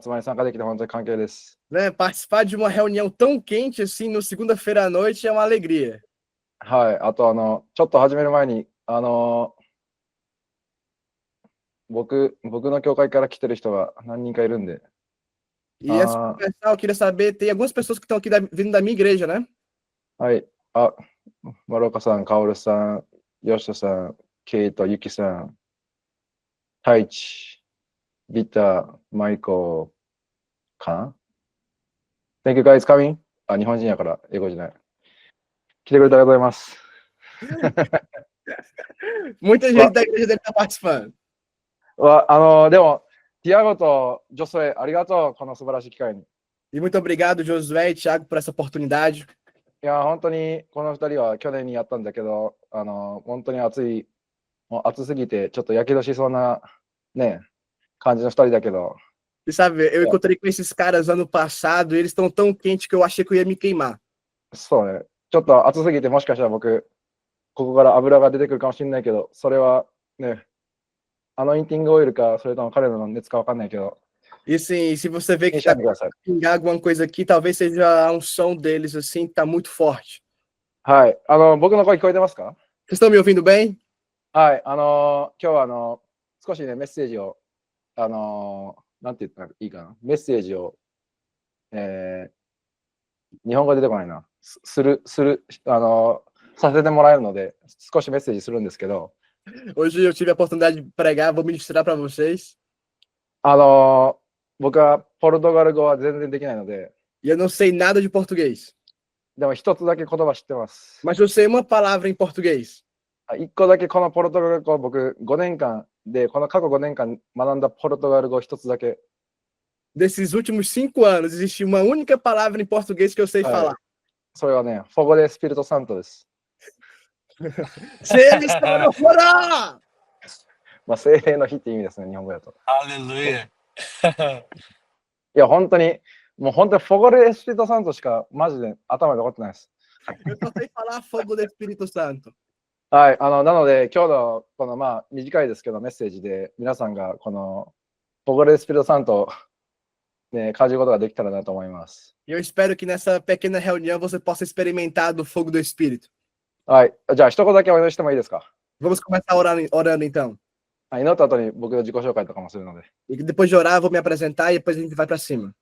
集まり参加できて本当に関係です。Né? Participar de uma reunião tão quente assim no segunda-feira à noite é uma alegria. はい。あと、ちょっと始める前に、僕の教会から来てる人が何人かいるんで。E antes de começar, eu queria saber, tem algumas pessoas que estão aqui vindo da minha igreja, né? はい。丸岡さん、カオルさん、吉田さん、ケイト、ユキさん、太一、ビター、マイコかな ?Thank you guys coming? 日本人やから英語じゃない。来てくれてありがとうございます。Muita gente da igreja deve estar participando. でも、ティアゴとジョスエ、ありがとう、この素晴らしい機会に。E muito obrigado, Josué e Thiago, por essa oportunidade. いや、本当にこの2人は去年にやったんだけど、本当にもう暑すぎて、ちょっとやけどしそうな、ね、感じの2人だけど。E sabe, eu encontrei com esses caras ano passado e eles estão tão quentes que eu achei que eu ia me queimar. そうね。ちょっと暑すぎて、もしかしたら僕、ここから油が出てくるかもしれないけど、それはね、アノインティングオイルか、それとも彼らの熱かわかんないけど。E sim, se você vê que tá pingar alguma coisa aqui, talvez seja a unção deles, assim, que tá muito forte. はい。僕の声聞こえてますか？ Vocês estão me ouvindo bem? はい。今日は少しね、メッセージを、なんて言ったらいいかな。メッセージを、日本語出てこないな。させてもらえるので、少しメッセージするんですけど。Hoje eu tive a oportunidade de pregar, vou ministrar para vocês. 僕はポルトガル語は全然できないので。E eu não sei nada de português. でも一つだけ言葉知ってます。Mas eu sei uma palavra em português. 一個だけこのポルトガル語、僕5年間で、この過去5年間学んだポルトガル語一つだけ。Desses últimos 5 anos, existe uma única palavra em português que eu sei falar. それはね、フォゴデスピリトサントです。聖霊様のフォラー聖霊の日って意味ですね、日本語だと。ハレルヤ。いや、本当に、もう本当にフォゴデスピリトサントしかマジで頭に残ってないです。Eu só sei falar fogo do Espírito Santo. はい、なので今日のこの短いですけどメッセージで皆さんがこのフォゴデスピリトサントね、感じることができたらなと思います。Eu espero que nessa pequena reunião você possa experimentar do fogo do Espírito. はい、じゃあ一言だけお祈りしてもいいですか？ Vamos começar orando então. 祈った後に僕の自己紹介とかもするので。E depois de orar, eu vou me apresentar e depois a gente vai para cima.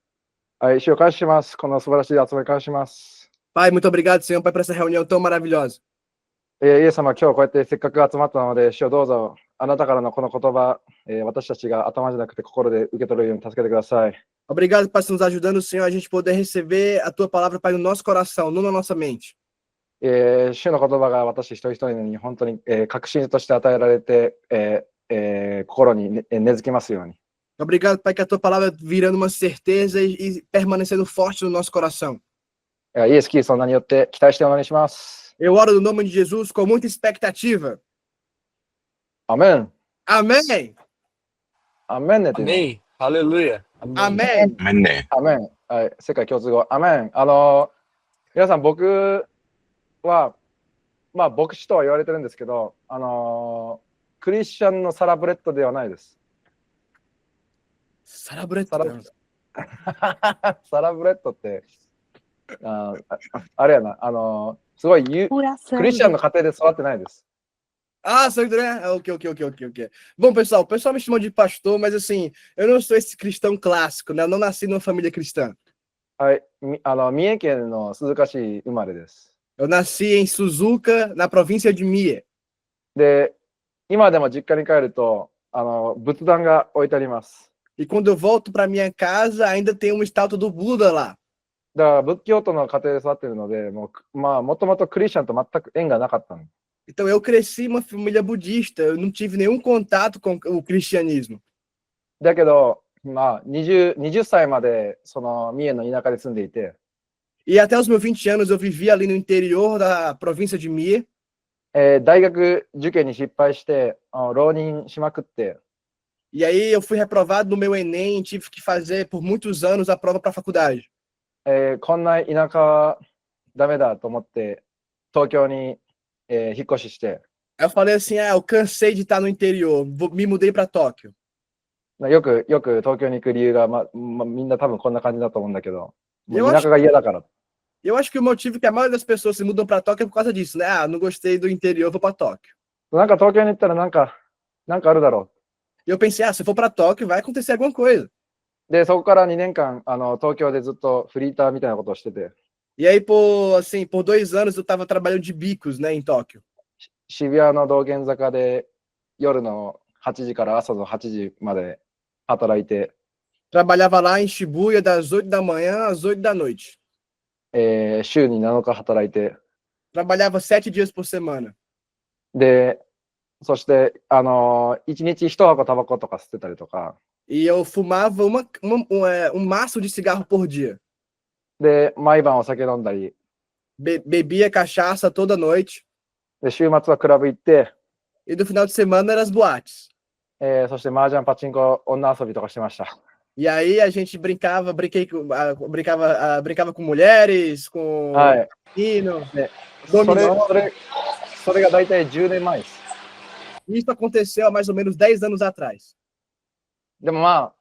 はい、主を感謝します。この素晴らしい集まり感謝します。Pai, muito obrigado, Senhor, Pai, por essa reunião tão maravilhosa. イエス様、今日こうやってせっかく集まったので、主をどうぞあなたからのこの言葉、私たちが頭じゃなくて心で受け取れるように助けてください。Obrigado, Pai, por nos ajudando, Senhor, a gente poder receber a Tua palavra, Pai, no nosso coração, não na nossa mente. 主の言葉が私一人一人に本当に、確信として与えられて、心に根付きますように。Obrigado, Pai, que a Tua palavra virando uma certeza e permanecendo forte no nosso coração. イエス・キリストの名によって期待してお願いします。Eu oro no nome de Jesus com muita expectativa. アメン。アメン。アメンねってアメン。ハレルヤ。アメン。アメンね。アメン。はい、世界共通語。アメン。皆さん、僕は、牧師とは言われてるんですけど、クリスチャンのサラブレッドではないです。サラブレッドサラブレッドって、あれやな、すごいクリスチャンの家庭で育ってないです。Ah, Sandro, né? Ok. Bom, pessoal, o pessoal me chama de pastor, mas assim, eu não sou esse cristão clássico, né? Eu não nasci numa família cristã. はい、三重県の鈴鹿市生まれです。Eu nasci em Suzuka, na província de Mie. で、今でも実家に帰ると、仏壇が置いてあります。E quando eu volto para minha casa, ainda tem uma estátua do Buda lá. だから仏教徒の家庭で育ってるので、もともとクリスチャンと全く縁がなかったの。Então eu cresci em uma família budista, eu não tive nenhum contato com o cristianismo. だけど、20歳までその三重の田舎で住んでいて、E até os meus 20 anos eu vivia ali no interior da província de Mie. 大学受験に失敗して、浪人しまくって、E aí eu fui reprovado no meu Enem, tive que fazer por muitos anos a prova para a faculdade. こんな田舎はダメだと思って、東京に、引っ越しして。Aí eu falei assim, eu cansei de estar no interior, me mudei para Tóquio. よく東京に行く理由が、みんな多分こんな感じだと思うんだけど、もう Eu 田舎が嫌だから。 Eu acho que o motivo que a maioria das pessoas se mudam para Tóquio é por causa disso, né? Ah, não gostei do interior, vou para Tóquio. なんか東京に行ったらなんかあるだろ E eu pensei, ah, se eu for para Tóquio, vai acontecer alguma coisa. う。で、そこから2年間、東京でずっとフリーターみたいなことをしてて、E aí, por 2 anos, eu tava trabalhando de bicos, né, em Tóquio. 渋谷の道玄坂で夜の8時から朝の8時まで働いて、 Trabalhava lá em Shibuya das 8 da manhã às 8 da noite. 週に7日働いて、 Trabalhava 7 dias por semana. で、そして、1日1箱タバコとか吸ってたりとか、 E eu fumava maço de cigarro por dia. で、毎晩お酒飲んだり、 Bebia cachaça toda noite. で、週末はクラブ行って、 E no final de semana eram as boates. そして麻雀、パチンコ、女遊びとかしてました。 E aí a gente brincava com mulheres, com はい。 menino, そ dominó. れが大体10年前です。 Isso aconteceu há mais ou menos 10 anos atrás. でもま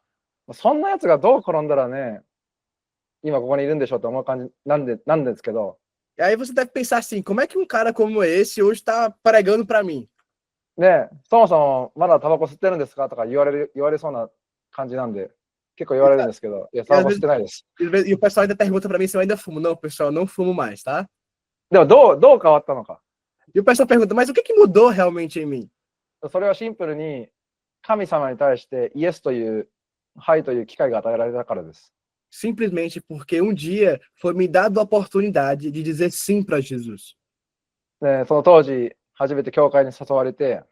あ、そんなやつがどう転んだらね、今ここにいるんでしょうって思う感じなんですけど、 E aí você deve pensar assim, como é que um cara como esse hoje está pregando para mim? ね、そもそもまだタバコ吸ってるんですかとか言われそうな感じなんで、結構言われるんですけど、いや、タバコ吸ってないです。 E o pessoal ainda pergunta para mim se eu ainda fumo. Não, pessoal, eu não fumo mais, tá? でもどう変わったのか。 E o pessoal pergunta, mas o que mudou realmente em mim? それはシンプルに神様に対してイエスという、はいという機会が与えられたからです。 Simplesmente porque um dia foi me dado a oportunidade de dizer sim para Jesus. で、その当時、初めて教会に誘われて、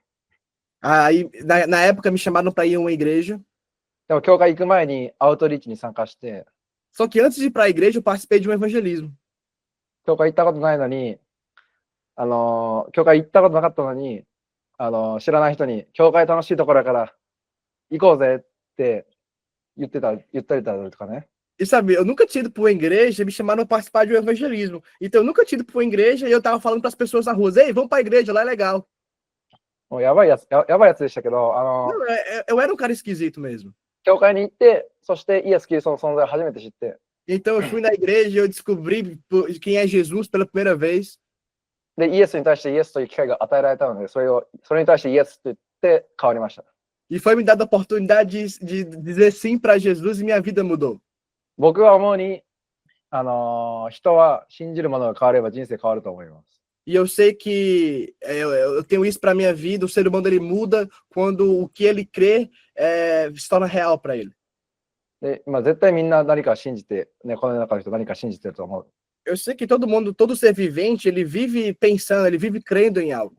Aí, na época, me chamaram para ir a uma igreja. でも教会行く前にアウトリーチに参加して、 Só que antes de ir para a igreja, eu participei de um evangelismo. 教会行ったことないのに、教会行ったことなかったのに、知らない人に、教会楽しいところだから行こうぜって言ったりとかね。 E sabe, eu nunca tinha ido para uma igreja, me chamaram para participar de um evangelismo. Então, eu nunca tinha ido para uma igreja e eu tava falando para as pessoas na rua, ei, vamos para a igreja, lá é legal. もうやばいやつでしたけど、 Não, eu era um cara esquisito mesmo. 教会に行って、そしてイエス・キリストの存在を初めて知って、 Então, eu fui na igreja e eu descobri quem é Jesus pela primeira vez. で、イエスに対してイエスという機会が与えられたので、それに対してイエスと言って変わりました。 E foi me dada a oportunidade de dizer sim para Jesus e minha vida mudou. 僕は思うに、人は信じるものが変われば人生変わると思います。 E eu sei que eu tenho isso para minha vida, o ser humano ele muda quando o que ele crê se torna real para ele. で、絶対みんな何か信じて、ね、この世の中の人何か信じてると思う。 Eu sei que todo mundo, todo ser vivente, ele vive pensando, ele vive crendo em algo.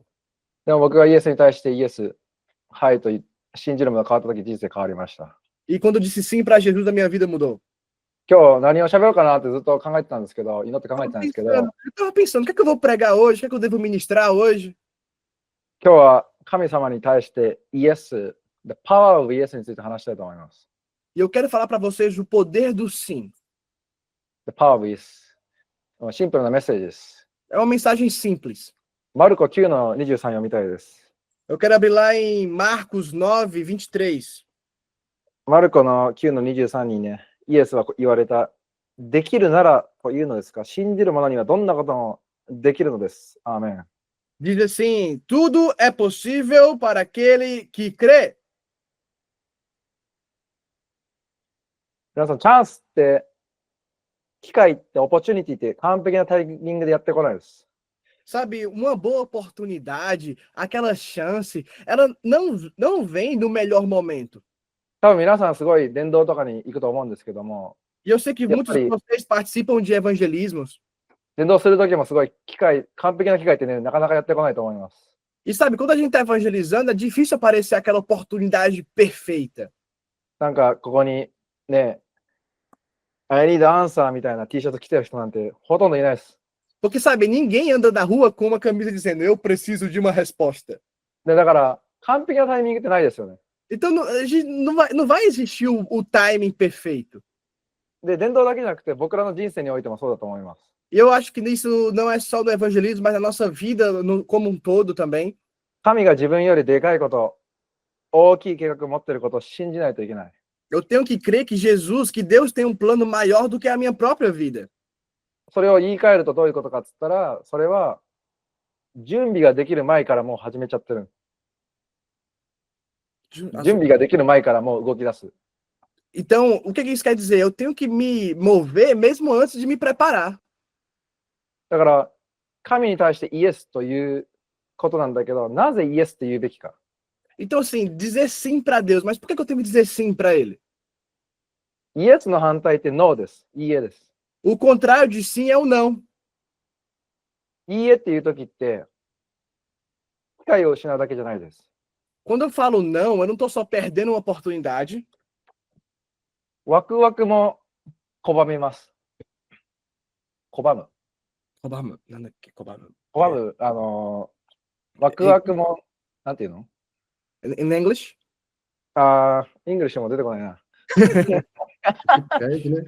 でも僕がイエスに対してイエス、はいと信じるものが変わったとき人生変わりました。 E quando eu disse sim para Jesus, a minha vida mudou. 今日何を喋ろうかなってずっと考えてたんですけど、祈って考えてたんですけど、 Eu tava pensando, o que é que eu vou pregar hoje? O que é que eu devo ministrar hoje? 今日は神様に対してイエス、the power of イエスについて話したいと思います。 E eu quero falar para vocês o poder do sim. The power of イエス。シンプルなメッセージです。 É uma mensagem simples. マルコ9の23読みたいです。 Eu quero abrir lá em Marcos 9, 23. マルコの9の23にね、イエスは言われた。できるならというのですか、信じる者にはどんなこともできるのです。アーメン。 Diz assim: tudo é possível para aquele que crê. 皆さん、チャンスって、機会って、オポチュニティって完璧なタイミングでやってこないです。 Sabe, uma boa oportunidade, aquela chance, ela não vem no melhor momento. 多分皆さんすごい伝道とかに行くと思うんですけども、 E eu sei que muitos de vocês participam de evangelismos. 伝道するときもすごい完璧な機会ってね、なかなかやってこないと思います。 E sabe, quando a gente está evangelizando, é difícil aparecer aquela oportunidade perfeita. なんかここにね、I need answer みたいな T シャツ着てる人なんてほとんどいないです。 Porque, sabe, ninguém anda na rua com uma camisa dizendo, eu preciso de uma resposta. で、だから完璧なタイミングってないですよね。 Então, a gente não vai existir o timing perfeito. で、伝道だけじゃなくて僕らの人生においてもそうだと思います。 E eu acho que isso não é só no evangelismo, mas na nossa vida como um todo também. 神が自分よりでかいこと、大きい計画を持っていることを信じないといけない。Eu tenho que crer que Jesus, que Deus tem um plano maior do que a minha própria vida. それを言い換えるとどういうことかっつったら、それは準備ができる前からもう始めちゃってる。準備ができる前からもう動き出す。 Então, o que isso quer dizer? Eu tenho que me mover mesmo antes de me preparar. だから神に対してイエスということなんだけど、なぜイエスって言うべきか。 Então, assim, dizer sim para Deus, mas por que eu tenho que dizer sim para Ele? イエスの反対ってノーです。いいえです。 O contrário de sim é o não. いいえっていう時って、機会を失うだけじゃないです。 Quando eu falo não, eu não estou só perdendo uma oportunidade. ワクワクも拒みます。拒む。Cobama, nada que cobama. 拒む。ワクワクも、なんていうの？ In English? イングリッシュも出てこないな。 Perde, né?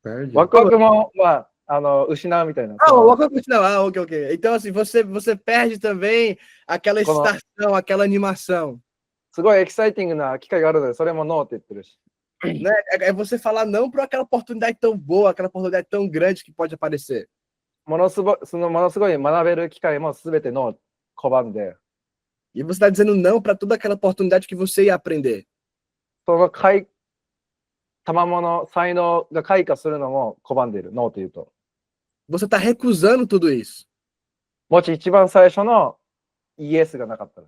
Perde. ワクワクも、まあ、失うみたいな。 Ah, o Waka não. Ah, ok, ok. Então, assim, você perde também aquela excitação, aquela animação. すごいエキサイティングな機会があるので、それもノーって言ってるし。 Né? É você falar não para aquela oportunidade tão boa, aquela oportunidade tão grande que pode aparecer. ものすごい学べる機会もすべてノー拒んで、 E você está dizendo não para toda aquela oportunidade que você ia aprender. その賜物、才能が開花するのも拒んでいる。ノーというと。 Você está recusando tudo isso. もし一番最初のイエスがなかったら。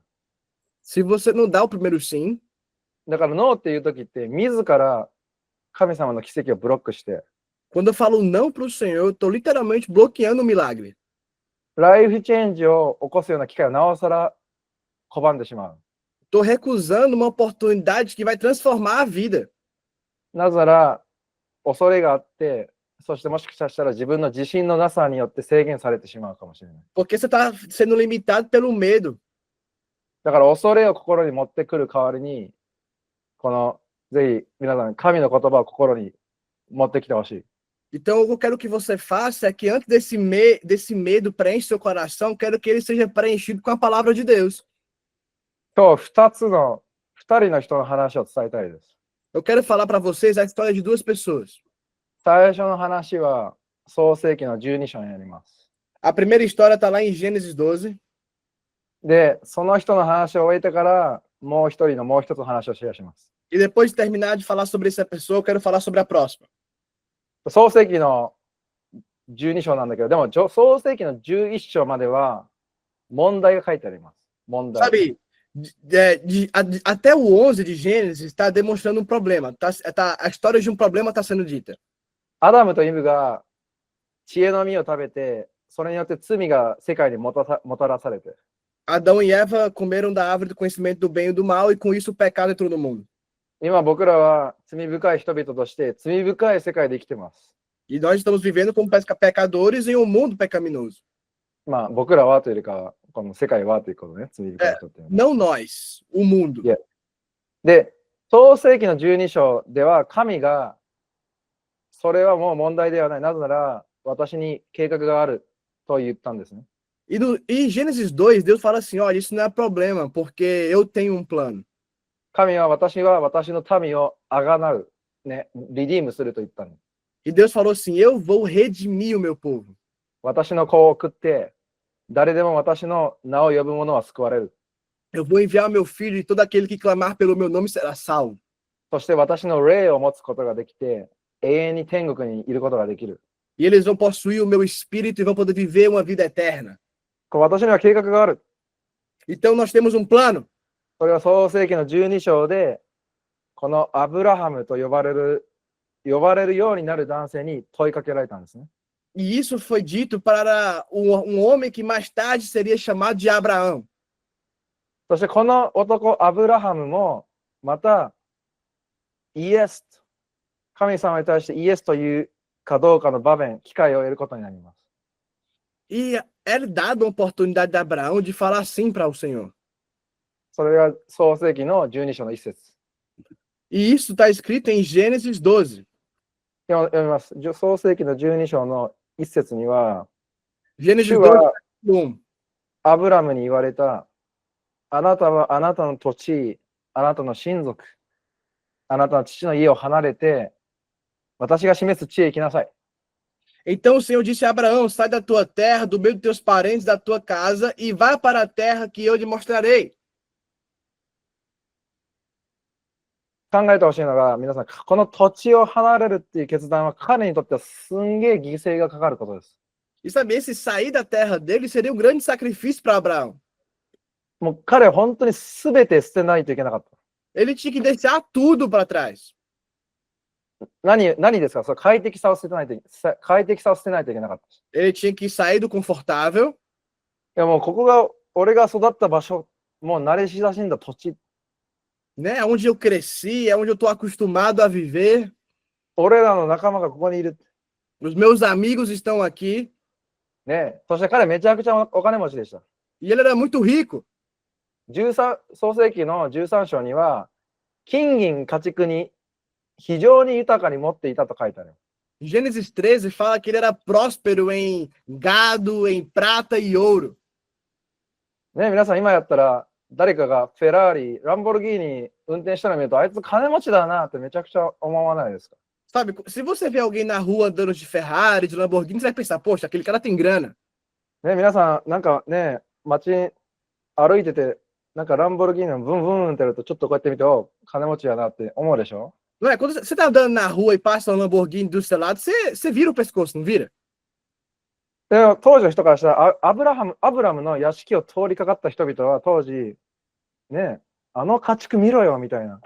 Se você não dá o primeiro sim, だからノーっていう時って、自ら神様の奇跡をブロックして、 quando eu falo não para o Senhor, eu estou literalmente bloqueando o milagre. ライフチェンジを起こすような機会をなおさら拒んでしまう。 Estou recusando uma oportunidade que vai transformar a vida. なぜなら、恐れがあって、そしてもしかしたら自分の自信のなさによって制限されてしまうかもしれない。 Porque você está sendo limitado pelo medo. だから恐れを心に持ってくる代わりに、ぜひ皆さん、神の言葉を心に持ってきてほしい。 Então, o que eu quero que você faça é que antes desse medo preenche seu coração, quero que ele seja preenchido com a palavra de Deus. 今日、二人の人の話を伝えたいです。 Eu quero falar para vocês a história de duas pessoas. 最初の話は、創世記の12章にあります。 A primeira história está lá em Gênesis 12. で、その人の話を終えてから、もう一つの話をシェアします。 E depois de terminar de falar sobre essa pessoa, eu quero falar sobre a próxima. 創世記の12章なんだけど、でも創世記の11章までは問題が書いてあります。問題。 Sabe, até o 11 de Gênesis está demonstrando um problema. A história de um problema está sendo dita. アダムとイブが知恵の実を食べて、それによって罪が世界にもたらされて、 Adão e Eva comeram da árvore do conhecimento do bem e do mal, e com isso o pecado entrou no mundo. 今僕らは罪深い人々として罪深い世界で生きてます。 E nós estamos vivendo como pecadores em um mundo pecaminoso. まあ僕らはというよりか、この世界はということね、罪深い人っていうのは。 Não nós, o mundo. で、創世記の12章では神がそれはもう問題ではない。なぜなら私に計画があると言ったんですね。 E em Gênesis 2, Deus fala assim, olha, isso não é problema, porque eu tenho um plano. 神は私の民をあがなう、ね、リディームすると言ったの。 E Deus falou assim, eu vou redimir o meu povo. 私の子を送って、誰でも私の名を呼ぶ者は救われる。 Eu vou enviar o meu filho e todo aquele que clamar pelo meu nome será salvo. そして私の霊を持つことができて、永遠に天国にいることができる。 E eles vão possuir o meu espírito e vão poder viver uma vida eterna. 私には計画がある。 Então nós temos um plano. それは創世記の12章で、このアブラハムと呼ばれるようになる男性に問いかけられたんですね。 E isso foi dito para um homem que mais tarde seria chamado de Abraão. そしてこの男、アブラハムも、また、イエス、神様に対してイエスというかどうかの場面、機会を得ることになります。 E é dada uma oportunidade de Abraão de falar sim para o Senhor. それが創世記の12章の一節。 E isso está escrito em Gênesis 12. 読みます。創世記の12章の一節には、 Gênesis 主 12, は 1. アブラムに言われた、あなたはあなたの土地、あなたの親族、あなたの父の家を離れて、私が示す地へ行きなさい。 Então o Senhor disse a Abraão: sai da tua terra, do meio dos teus parentes, da tua casa, e vai para a terra que eu lhe mostrarei. 考えてほしいのが、皆さん、この土地を離れるっていう決断は彼にとってはすんげえ犠牲がかかることです。 E sabe, esse sair da terra dele seria um grande sacrifício para Abraão. もう彼は本当に全て捨てないといけなかった。 Ele tinha que deixar tudo para trás. 何ですか？それ快適さを捨てないといけなかった。 Ele tinha que sair do confortável. いやもうここが俺が育った場所、もう慣れ親しんだ土地、 Né? Onde eu cresci, é onde eu estou acostumado a viver. 俺らの仲間がここにいる。 Os meus amigos estão aqui. ね、そして彼めちゃくちゃお金持ちでした。 E ele era muito rico. 創世記の13章には、金銀家畜に非常に豊かに持っていたと書いてある。 Gênesis 13 fala que ele era próspero em gado, em prata e ouro. ね、皆さん今やったら、誰かがフェラーリ、ランボルギーニ運転したのを見ると、あいつ金持ちだなってめちゃくちゃ思わないですか？ Sabe, se você vê alguém na rua andando de Ferrari, de Lamborghini, você vai pensar, poxa, aquele cara tem grana. ね、皆さん、なんかね、街歩いてて、なんかランボルギーニのブンブンってやると、ちょっとこうやって見て、お、金持ちやなって思うでしょ？ Não é? Quando você tá andando na rua e passa um Lamborghini do seu lado, você vira o pescoço, não vira? で当時の人からしたら、アブラムの屋敷を通りかかった人々は当時、ね、あの家畜見ろよみたいな、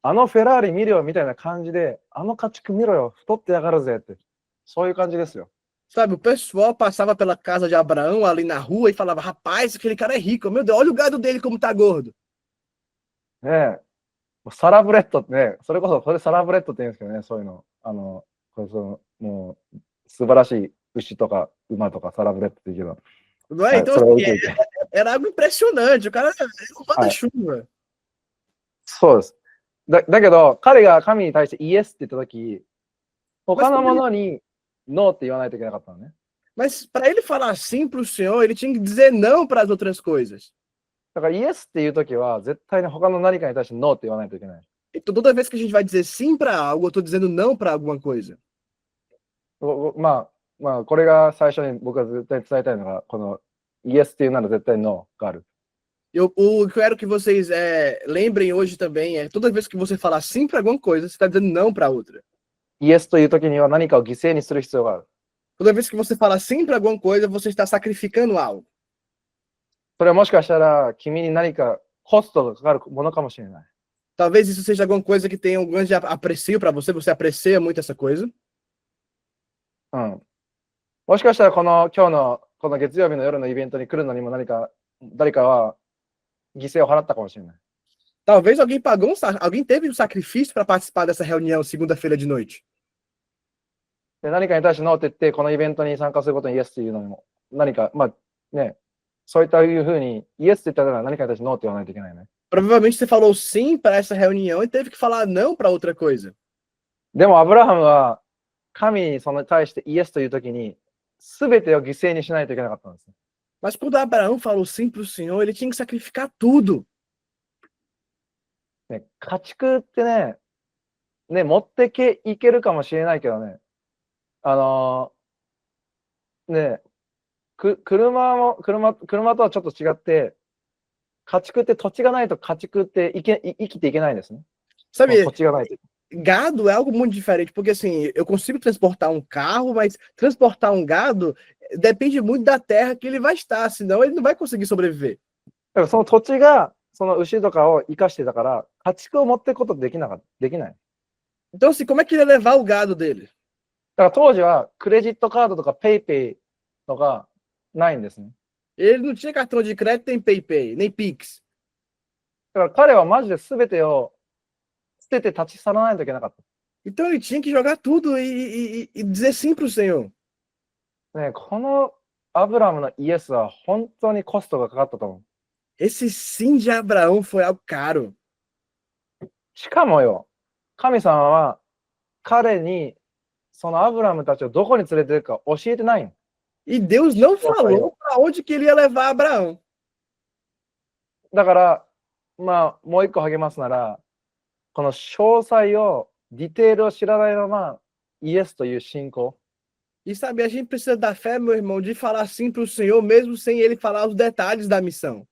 あのフェラーリ見ろよみたいな感じで、あの家畜見ろよ、太ってやがるぜって、そういう感じですよ。 Sabe, o pessoal passava pela casa de Abraão ali na rua e falava, rapaz, aquele cara é rico, meu Deus, olha o gado dele como tá gordo. ね、サラブレッドってね、それこそそれサラブレッドって言うんですけどね、そういうの。もう素晴らしい牛とか馬とかサラブレッドって言うけど。 Não é? Então, assim, era algo impressionante. O cara era um manda-chuva. そうです。だけど、彼が神に対してイエスって言ったとき、他のものにノーって言わないといけなかったのね。 Mas para ele falar sim para o Senhor, ele tinha que dizer não para as outras coisas. だからイエスっていうときは、絶対に他の何かに対してノーって言わないといけない。 Então, toda vez que a gente vai dizer sim para algo, eu estou dizendo não para alguma coisa. まあ、これが最初に僕が絶対伝えたいのが、このイエスっていうなら絶対ノーがある。 O que eu quero que vocês lembrem hoje também é toda vez que você falar sim para alguma coisa, você está dizendo não para outra. イエスというときには何かを犠牲にする必要がある。 Toda vez que você fala sim para alguma coisa, você está sacrificando algo. それはもしかしたら君に何かコストがかかるものかもしれない。 Talvez isso seja alguma coisa que tenha um grande aprecio para você, você aprecia muito essa coisa. うん。もしかしたら今日のこの月曜日の夜のイベントに来るのにも誰かは犠牲を払ったかもしれない。 Talvez alguém pagou alguém teve um sacrifício para participar dessa reunião segunda-feira de noite. で何かに対してノーって言って、このイベントに参加することにイエスっていうのにも、何か、まあね、そういったいうふうに、イエスって言ったら何かに対してノーって言わないといけないね。 Provavelmente você falou sim para essa reunião e teve que falar não para outra coisa. でもアブラハムは神にその対してイエスというときに、すべてを犠牲にしないといけなかったんです。 Mas quando Abraão falou sim para o Senhor, ele tinha que sacrificar tudo. ね、家畜ってね、持っていけるかもしれないけどね、ね、車とはちょっと違って、家畜って土地がないと家畜って生きていけないんですね。 Sabe, 土地がないと。 gado é algo muito diferente, porque assim, eu consigo transportar um carro, mas transportar um gado depende muito da terra que ele vai estar, senão ele não vai conseguir sobreviver. だからその土地がその牛とかを生かしてたから、家畜を持っていくことできない。 Então, assim, como é que ele ia levar o gado dele? だから当時はクレジットカードとかペイペイとかないんですね。 Ele não tinha cartão de crédito, nem PayPay, nem Pix. だから彼はマジで全てを捨てて立ち去らないといけなかっ Então ele tinha que jogar tudo e dizer sim para o Senhor. た。ね、このアブラムのイエスは本当にコストがかかったと思う。 Esse sim de Abraão foi algo caro. しかもよ、神様は彼にそのアブラムたちをどこに連れて行くか教えてないの。 E Deus não falou para onde que ele ia levar Abraão. だからまあ、もう一個励ますなら、この詳細を、ディテールを知らないまま、イエスという信仰。E sabe, a gente precisa da fé, meu irmão, de falar sim para o Senhor, mesmo sem ele falar os detalhes da missão.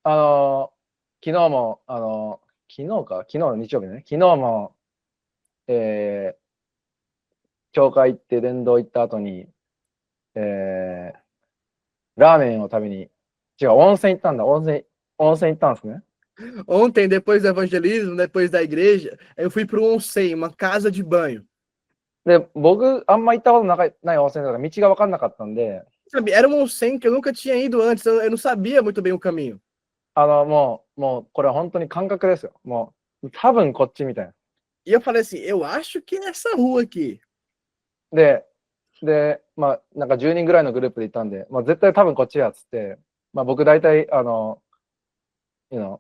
昨日も、昨日の日曜日ね、昨日も、教会行って伝道行った後に、ラーメンを食べに、違う、温泉行ったんだ、温泉行ったんですね。Ontem, depois do evangelismo, depois da igreja, eu fui para um onsen, uma casa de banho. で、僕、あんま行ったことない温泉だから道が分かんなかったんで、Sabe, era um onsen que eu nunca tinha ido antes, eu não sabia muito bem o caminho. もう、これは本当に感覚ですよ。もう、多分こっちみたいな。E eu falei assim, eu acho que é essa rua aqui. で、まあ、なんか10人ぐらいのグループで行ったんで、まあ、絶対多分こっちやっつって、まあ、僕大体、you know,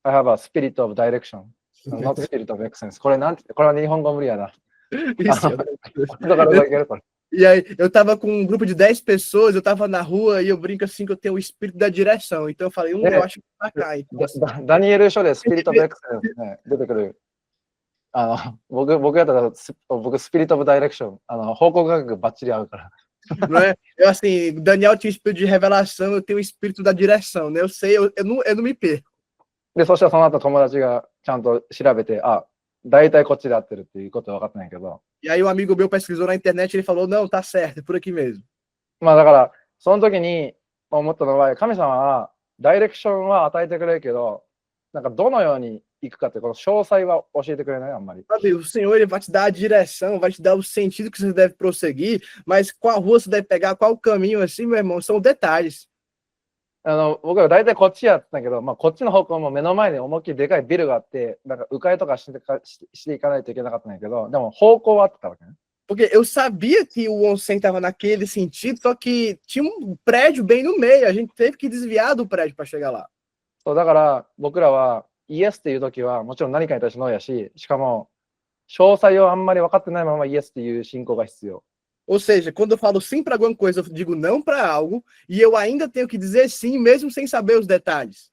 I have a spirit of direction, not spirit of excellence. これは日本語無理やな。 Isso. だからいけるこれ。 E aí, eu tava com um grupo de 10 pessoas, eu tava na rua e eu brinco assim que eu tenho o espírito da direção. Então eu falei, eu acho que tá cá. Então, ダニエル書でスピリットオブエクセレンスね、出てくる。僕やったら僕スピリットオブダイレクション、方向感覚バッチリ合うから。 não é? Eu assim, Daniel tinha o espírito de revelação, eu tenho o espírito da direção, né? Eu sei, eu não me perco. で、そしたらその後友達がちゃんと調べて、大体こっちで合ってるっていうことは分かってないけど。 E aí um amigo meu pesquisou na internet e ele falou, não, tá certo, é por aqui mesmo. まあだから、その時に思ったのは、神様はダイレクションは与えてくれるけど、なんかどのように行くかって、この詳細は教えてくれない、あんまり。 Sabe, o Senhor ele vai te dar a direção, vai te dar o sentido que você deve prosseguir, mas qual rua você deve pegar, qual caminho, assim, meu irmão, são detalhes. 僕ら大体こっちやってたけど、まあ、こっちの方向も目の前に思いっきりでかいビルがあって、なんか迂回とかしていかないといけなかったんだけど、でも方向はあったわけね。 Porque eu sabia que o onsen estava naquele sentido, só que tinha um prédio bem no meio, a gente teve que desviar do prédio para chegar lá. そうだから僕らはイエスっていう時はもちろん何かに対してノーやし、しかも詳細をあんまり分かってないままイエスっていう信仰が必要。 Ou seja, quando eu falo sim para alguma coisa, eu digo não para algo, e eu ainda tenho que dizer sim, mesmo sem saber os detalhes.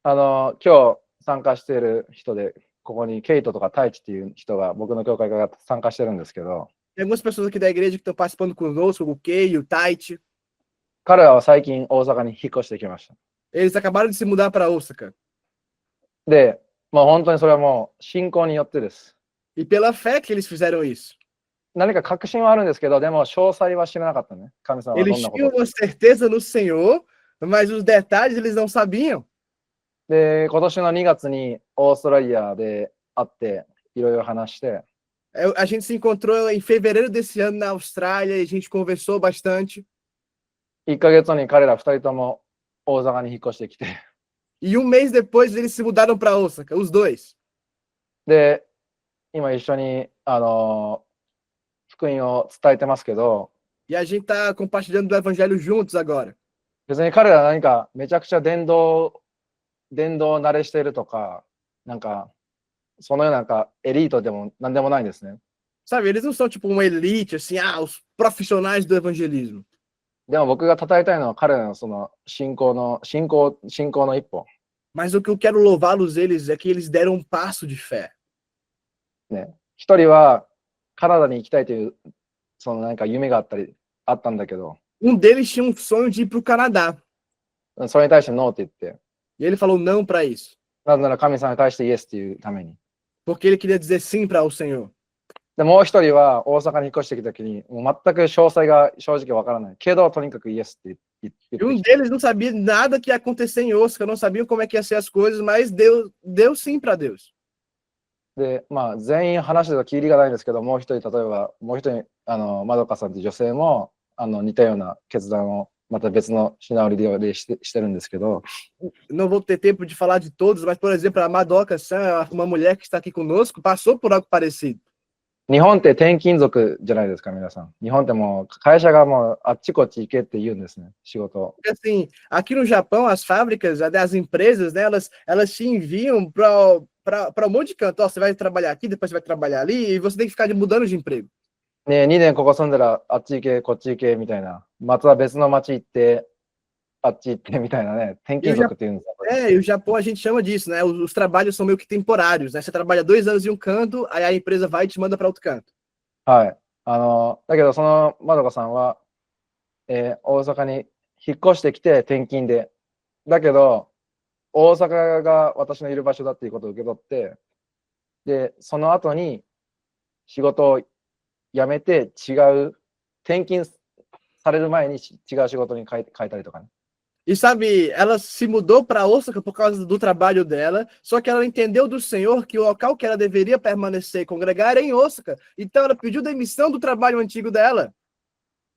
今日参加している人で、ここにケイトとかタイチっていう人が僕の教会から参加してるんですけど、 Tem algumas pessoas aqui da igreja que estão participando conosco, o Kei, o Taichi. 彼らは最近大阪に引っ越してきました。 Eles acabaram de se mudar para Osaka. で、まあ本当にそれはもう信仰によってです。 E pela fé que eles fizeram isso. 何か確信はあるんですけど、でも詳細は知らなかったね。神様はど Eles んなこ tinham と。 uma certeza no Senhor, mas os detalhes eles não sabiam. で、今年の2月にオーストラリアで会って、いろいろ話して、 A gente se encontrou em fevereiro desse ano na Austrália e a gente conversou bastante. 1ヶ月後に彼ら2人とも大阪に引っ越してきて、 E um mês depois eles se mudaram para Osaka, os dois. で、今一緒に、福音を伝えてますけど、 E a gente tá compartilhando do evangelho juntos agora. 別に彼ら何かめちゃくちゃ伝道慣れしているとか、なんか、そのようななんかエリートでも何でもないんですね。 Sabe, eles não são tipo uma elite, assim, os profissionais do evangelismo. でも僕が称えたいのは彼らのその信仰の一歩。 Mas o que eu quero louvá-los eles é que eles deram um passo de fé. ね。一人はカナダに行きたいという、そのなんか夢があったんだけど、 Um deles tinha um sonho de ir para o Canadá. それに対してノーって言って、 E ele falou não para isso. なぜなら神様に対してイエスっていうために。 Porque ele queria dizer sim para o Senhor. でもう一人は大阪に引っ越してきた時に、もう全く詳細が正直わからない。けど、とにかくイエスって言って E um きて。 deles não sabia nada que ia acontecer em Osaka, não sabiam como é que ia ser as coisas, mas deu sim para Deus. で、まあ、全員話してたきりがないんですけど、もう一人、例えば、もう一人、まどかさんという女性も、似たような決断を、また別のシナリオでしてるんですけど、 Não vou ter tempo de falar de todos, mas, por exemplo, a Madoka-san, uma mulher que está aqui conosco, passou por algo parecido. 日本って転勤族じゃないですか、皆さん。日本ってもう、会社がもう、あっちこっち行けって言うんですね、仕事を。 Porque, assim, aqui no Japão, as fábricas, as empresas, né, elas te enviam para um monte de canto. Ó, você vai trabalhar aqui, depois você vai trabalhar ali, e você tem que ficar mudando de emprego. ね、2年ここ住んだら、あっち行け、こっち行け、みたいな。また別の町行って、あっち行って、みたいなね。転勤族っていうんですよ。E o Japão a gente chama disso, né? Os trabalhos são meio que temporários, né? Você trabalha 2 anos em um canto, aí a empresa vai e te manda para outro canto. はい。だけど、そのまどかさんは、大阪に引っ越してきて転勤で。だけど、大阪が私のいる場所だっていうことを受け取って、で、その後に仕事を辞めて転勤される前に違う仕事に変えたりとかね。E sabe, ela se mudou para Osaka por causa do trabalho dela, só que ela entendeu do Senhor que o local que ela deveria permanecer e congregar era em Osaka. Então ela pediu demissão do trabalho antigo dela.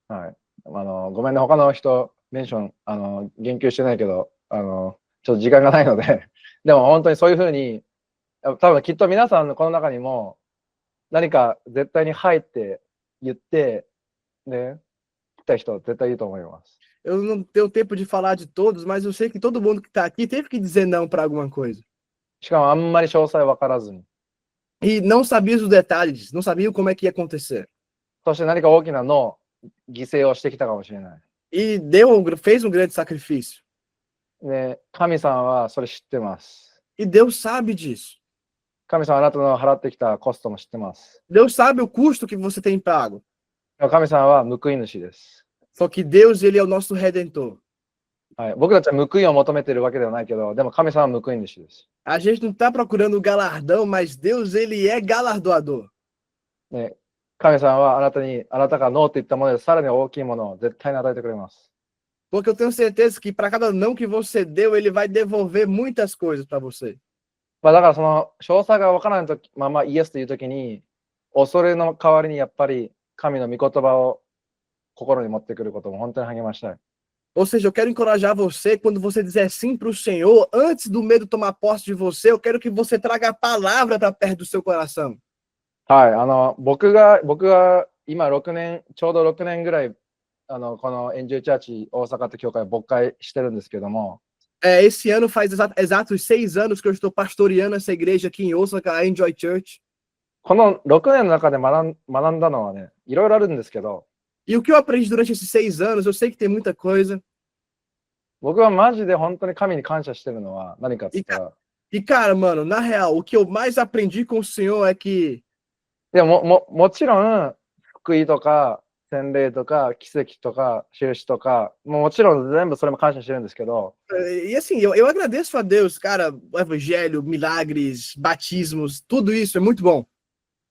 はい。ごめんね、他の人、メンション、言及してないけど、ちょっと時間がないので、でも本当にそういうふうに、多分きっと皆さんのこの中にも、何か絶対に入って言って、ね、来た人絶対いると思います。Eu não tenho tempo de falar de todos, mas eu sei que todo mundo que está aqui teve que dizer não para alguma coisa. しかもあんまり詳細分からずに。E não sabia os detalhes, não sabia como é que ia acontecer. そして何か大きなの犠牲をしてきたかもしれない。E fez um grande sacrifício. で、神さんはそれ知ってます。E Deus sabe disso. 神さんはあなたの払ってきたコストも知ってます。Deus sabe o custo que você tem pago. 神さんは報い主です。Só que Deus, ele é o nosso redentor. はい、僕たちは報いを求めてるわけではないけど、でも神さんは報い主です。A gente não está procurando o galardão, mas Deus, ele é galardoador. ね、神さんはあなたがノーと言ったものでさらに大きいものを絶対に与えてくれます。Porque eu tenho certeza que para cada não que você deu, ele vai devolver muitas coisas para você. だからその詳細が分からないままイエスというときに、恐れの代わりにやっぱり神の御言葉を心に持ってくることも本当に励ましたい。Ou seja, eu quero encorajar você, quando você dizer sim para o Senhor, antes do medo tomar posse de você, eu quero que você traga a palavra para perto do seu coração. はい、僕が今ちょうど6年ぐらい、このエンジョイチャーチ大阪と教会を牧会してるんですけども、Esse ano faz exatos 6 anos que eu estou pastoreando essa igreja aqui em Osaka, a Enjoy Church. この6年の中で学んだのはね、いろいろあるんですけど、E o que eu aprendi durante esses 6 anos, eu sei que tem muita coisa. 僕はマジで本当に神に感謝してるのは何かって言ったら、E cara, mano, na real, o que eu mais aprendi com o Senhor é que でももちろん福音とか洗礼とか奇跡とか印とか、もちろん全部それも感謝してるんですけど、e assim, eu agradeço a Deus, cara, o evangelho, milagres, batismos, tudo isso é muito bom.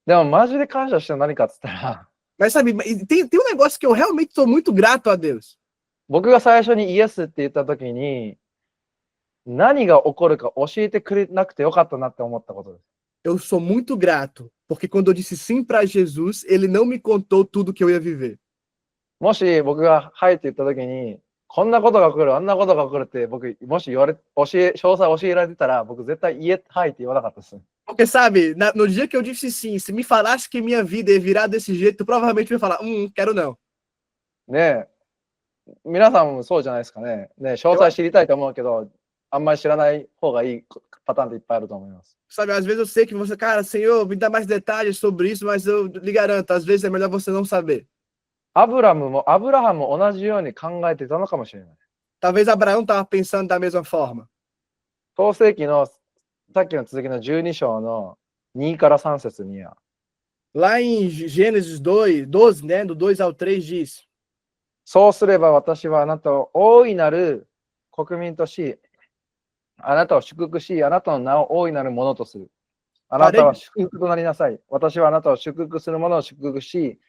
でもマジで感謝してるの何かって言ったら、Mas sabe, tem um negócio que eu realmente estou muito grato a Deus. 僕が最初にイエスって言った時に何が起こるか教えてくれなくてよかったなって思ったことです。Eu sou muito grato, porque quando eu disse sim para Jesus, ele não me contou tudo que eu ia viver. もし僕がはいって言った時にこんなことが起こるあんなことが起こるって僕もし詳細教えられてたら僕絶対はいって言わなかったです。 Porque sabe, no dia que eu disse sim, se me falasse que minha vida ia virar desse jeito, tu provavelmente ia falar, quero não. ねえ、皆さんもそうじゃないですかね。ねえ、詳細知りたいと思うけど、あんまり知らない方がいいパターンっていっぱいあると思います。 Sabe, às vezes eu sei que você, cara, Senhor, me dá mais detalhes sobre isso, mas eu lhe garanto, às vezes é melhor você não saber. アブラハムも同じように考えていたのかもしれない。 Talvez Abraão estava pensando da mesma forma. 創世記のさっきの続きの12章の2から3節には、 Lá em Gênesis 12, né, do 2 ao 3 diz: そうすれば私はあなたを大いなる国民とし、あなたを祝福し、あなたの名を大いなるものとする。あなたは祝福となりなさい。私はあなたを祝福する者を祝福し、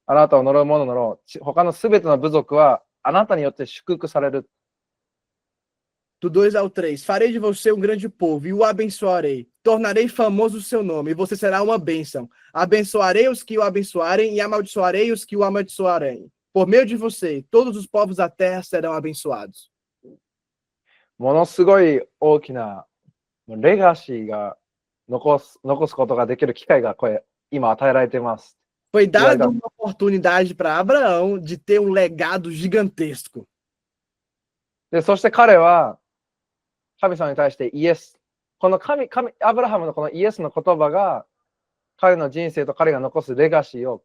あなたを呪う者を呪う。他のすべての部族はあなたによって祝福される。 Do 2 ao 3, farei de você um grande povo e o abençoarei. Tornarei famoso o seu nome e você será uma bênção. Abençoarei os que o abençoarem e amaldiçoarei os que o amaldiçoarem. Por meio de você, todos os povos da terra serão abençoados. ものすごい大きなレガシーが残すことができる機会がこれ今与えられています。 Foi dada uma oportunidade para Abraão de ter um legado gigantesco. で、そして彼は神様に対してイエス、このアブラハムのこのイエスの言葉が彼の人生と彼が残すレガシーを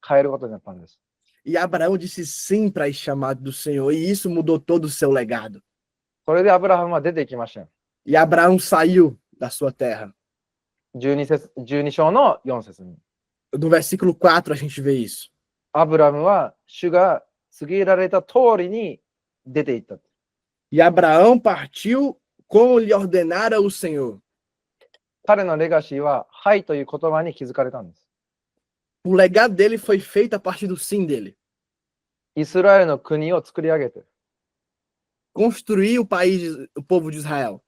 変えることになったんです。 E Abraão disse sim para esse chamado do Senhor, e isso mudou todo o seu legado. それでアブラハムは出て行きましたよ。 E Abraão saiu da sua terra. 12章の4節に。No versículo 4 a gente vê isso. アブラムは主が告げられた通りに出て行った。 E Abraão partiu como lhe ordenara o Senhor. 彼のレガシーは、はいという言葉に気づかれたんです。 O legado dele foi feito a partir do sim dele. イスラエルの国を作り上げて、 Construir o país, o povo de Israel.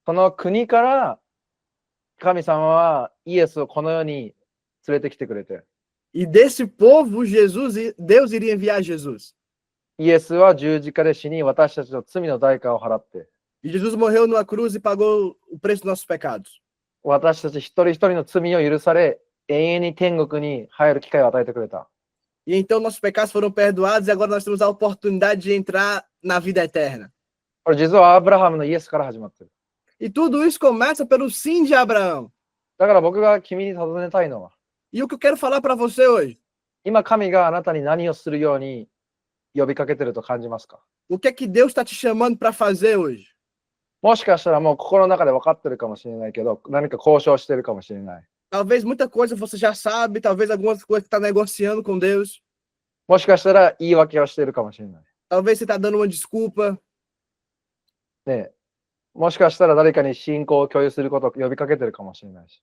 その国から神様はイエスをこの世に連れてきてくれて、 E desse povo, Deus iria enviar Jesus. イエスは十字架で死に私たちの罪の代価を払って、 E Jesus morreu numa cruz e pagou o preço dos nossos pecados. 私たち一人一人の罪を許され、永遠に天国に入る機会を与えてくれた。 E então nossos pecados foram perdoados e agora nós temos a oportunidade de entrar na vida eterna. これ実はアブラハムのイエスから始まってる。 E tudo isso começa pelo sim de Abraão. だから僕が君に尋ねたいのは、 E o que eu quero falar para você hoje? 今神があなたに何をするように呼びかけてると感じますか？ O que é que Deus está te chamando para fazer hoje? もしかしたらもう心の中で分かってるかもしれないけど、何か交渉してるかもしれない。 Talvez muita coisa você já sabe, talvez algumas coisas que está negociando com Deus. もしかしたら言い訳をしてるかもしれない。 Talvez você está dando uma desculpa. ねえ、もしかしたら誰かに信仰を共有することを呼びかけてるかもしれないし。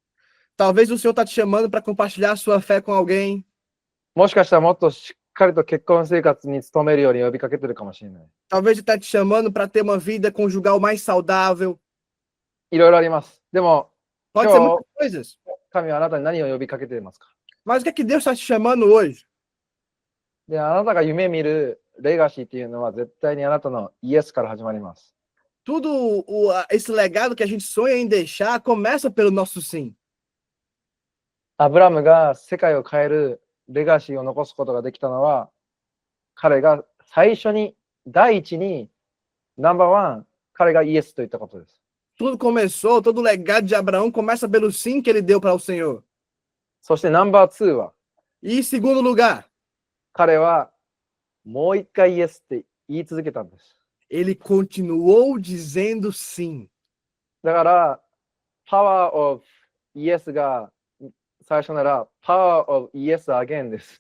Talvez o Senhor está te chamando para compartilhar a sua fé com alguém. もしかしたらもっとしっかりと結婚生活に努めるように呼びかけてるかもしれない。 Talvez Ele está te chamando para ter uma vida conjugal mais saudável. いろいろあります。でも、 Pode ser muitas coisas. 神はあなたに何を呼びかけていますか？ Mas o que é que Deus está te chamando hoje? で、あなたが夢見るレガシーっていうのは絶対にあなたのイエスから始まります。 Tudo esse legado que a gente sonha em deixar começa pelo nosso sim. アブラムが世界を変えるレガシーを残すことができたのは、彼が最初に、第一に、ナンバーワン、彼がイエスと言ったことです。 Tudo começou, todo o legado de Abraão começa pelo sim que ele deu para o Senhor. そしてナンバーツーは、 E em segundo lugar, 彼はもう一回イエスって言い続けたんです。 ele continuou dizendo sim. だから、パワーオブイエスが最初なら、パワーオブイエスアゲンです。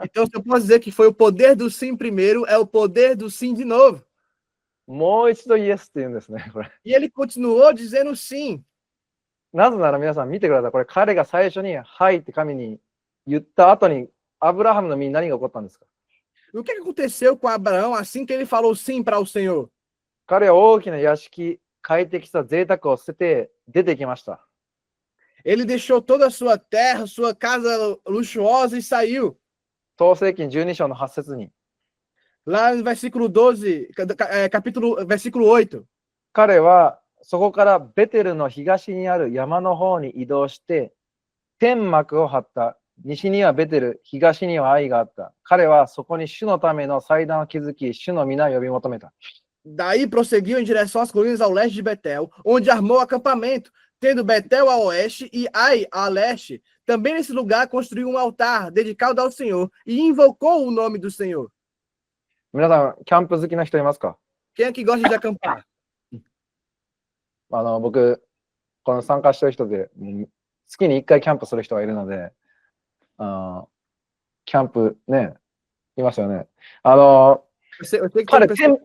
Então, se eu posso dizer que foi o poder do sim primeiro, é o poder do sim de novo. もう一度イエスって言うんですね、これ。 E ele continuou dizendo sim. なぜなら皆さん見てください。これ彼が最初に、はいって神に言った後に、アブラハムの身に何が起こったんですか？ O que aconteceu com Abraão assim que ele falou sim para o Senhor? 彼は大きな屋敷、快適さ、贅沢を捨てて出てきました。 Ele deixou toda a sua terra, sua casa luxuosa e saiu. 創世記12章の8節に、 Lá no versículo 12, versículo 8. 彼はそこからベテルの東にある山の方に移動して、天幕を張った。西にはベテル、東には愛があった。彼はそこに主のための祭壇を築き、主の皆を呼び求めた。 Daí prosseguiu em direção às colinas ao leste de Betel, onde armou acampamento, tendo Betel a oeste e Ai a leste. Também nesse lugar construiu um altar dedicado ao Senhor e invocou o nome do Senhor. 皆さん、キャンプ好きな人いますか？ Quem é que gosta de acampar? 僕、この参加してる人で、月に1回キャンプする人がいるので、キャンプね、いますよね。Eu sei que tem uma 彼、pessoa-